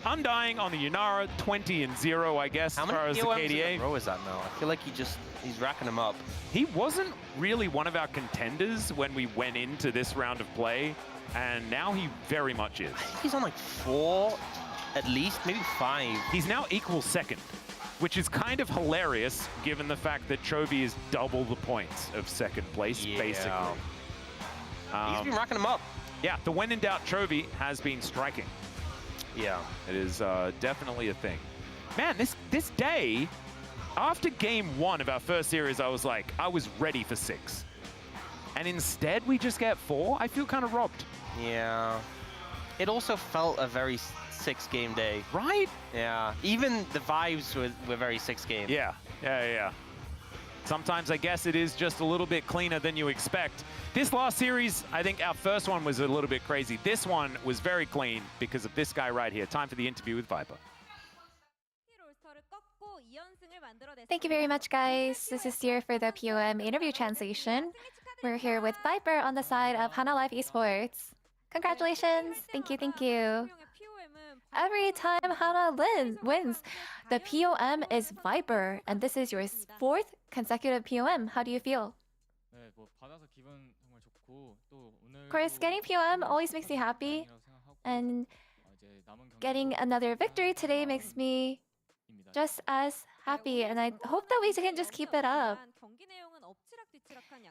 Undying on the Yunara, 20-0, I guess, How as far as many the POMs in a KDA. row is that now? I feel like he's racking them up. He wasn't really one of our contenders when we went into this round of play, and now he very much is. I think he's on like 4, at least, maybe 5. He's now equal second, which is kind of hilarious given the fact that Chovy is double the points of second place, basically. He's been racking them up. Yeah, the when in doubt Chovy has been striking. Yeah. It is definitely a thing. Man, this day, after game 1 of our first series, I was ready for 6. And instead, we just get 4? I feel kind of robbed. Yeah. It also felt a very 6-game day. Right? Yeah. Even the vibes were very 6-game. Yeah. Sometimes I guess it is just a little bit cleaner than you expect. This last series, I think our first one was a little bit crazy. This one was very clean because of this guy right here. Time for the interview with Viper. Thank you very much, guys. This is Sierra for the POM interview translation. We're here with Viper on the side of Hana Live Esports. Congratulations. Thank you. Every time Hana wins, the POM is Viper, and this is your 4th consecutive POM. How do you feel? Of course, getting POM always makes me happy, and getting another victory today makes me just as happy, and I hope that we can just keep it up.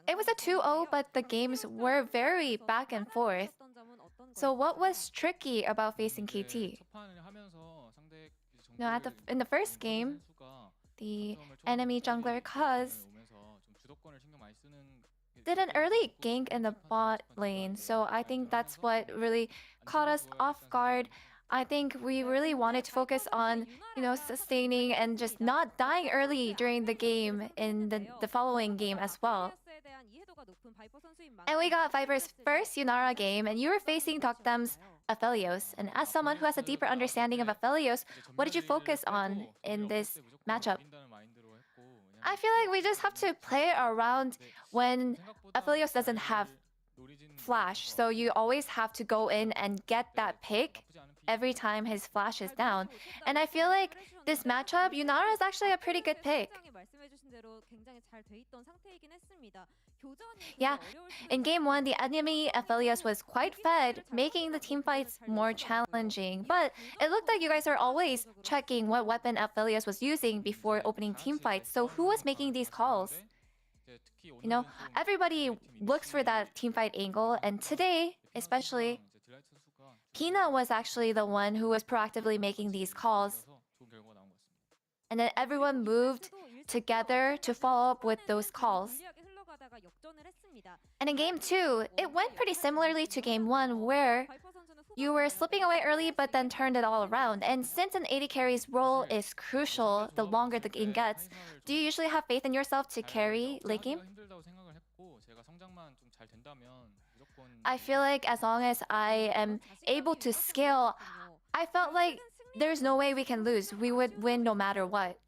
It was a 2-0, but the games were very back and forth. So what was tricky about facing KT? Now, in the first game, the enemy jungler Kaz did an early gank in the bot lane, so I think that's what really caught us off guard. I think we really wanted to focus on, sustaining and just not dying early during the game in the following game as well. And we got Viper's first Yunara game, and you were facing Dokdam's Aphelios. And as someone who has a deeper understanding of Aphelios, what did you focus on in this matchup? I feel like we just have to play around when Aphelios doesn't have flash, so you always have to go in and get that pick every time his flash is down. And I feel like this matchup, Yunara is actually a pretty good pick. Yeah, in game 1, the enemy Aphelios was quite fed, making the teamfights more challenging. But it looked like you guys are always checking what weapon Aphelios was using before opening teamfights. So who was making these calls? Everybody looks for that teamfight angle, and today, especially, Pina was actually the one who was proactively making these calls. And then everyone moved together to follow up with those calls. And in game 2, it went pretty similarly to game 1, where you were slipping away early but then turned it all around. And since an AD carry's role is crucial the longer the game gets, do you usually have faith in yourself to carry late game? I feel like as long as I am able to scale, I felt like there's no way we can lose. We would win no matter what.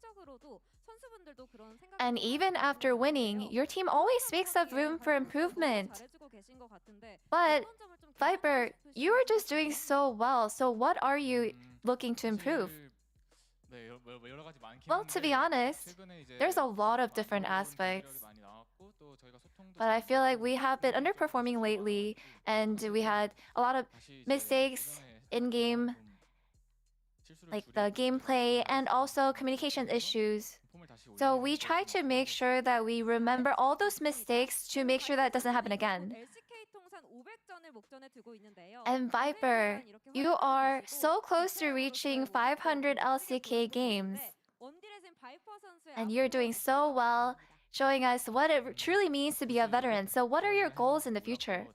And even after winning, your team always speaks of room for improvement. But Viper, you are just doing so well. So what are you looking to improve? Well, to be honest, there's a lot of different aspects. But I feel like we have been underperforming lately, and we had a lot of mistakes in-game, like the gameplay and also communication issues. So we try to make sure that we remember all those mistakes to make sure that it doesn't happen again. And Viper, you are so close to reaching 500 LCK games. And you're doing so well, showing us what it truly means to be a veteran. So what are your goals in the future?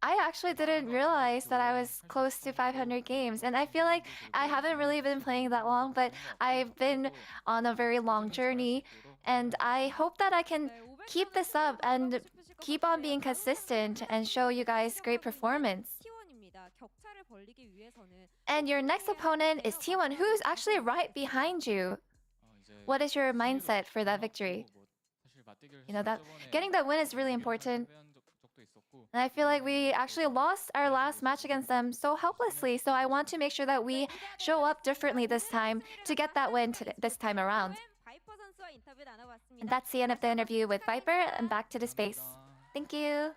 I actually didn't realize that I was close to 500 games, and I feel like I haven't really been playing that long, but I've been on a very long journey, And I hope that I can keep this up and keep on being consistent and show you guys great performance. And your next opponent is T1, who's actually right behind you. What is your mindset for that victory? You know, that getting that win is really important. And I feel like we actually lost our last match against them so helplessly. So I want to make sure that we show up differently this time to get that win this time around. And that's the end of the interview with Viper, and back to the space. Thank you.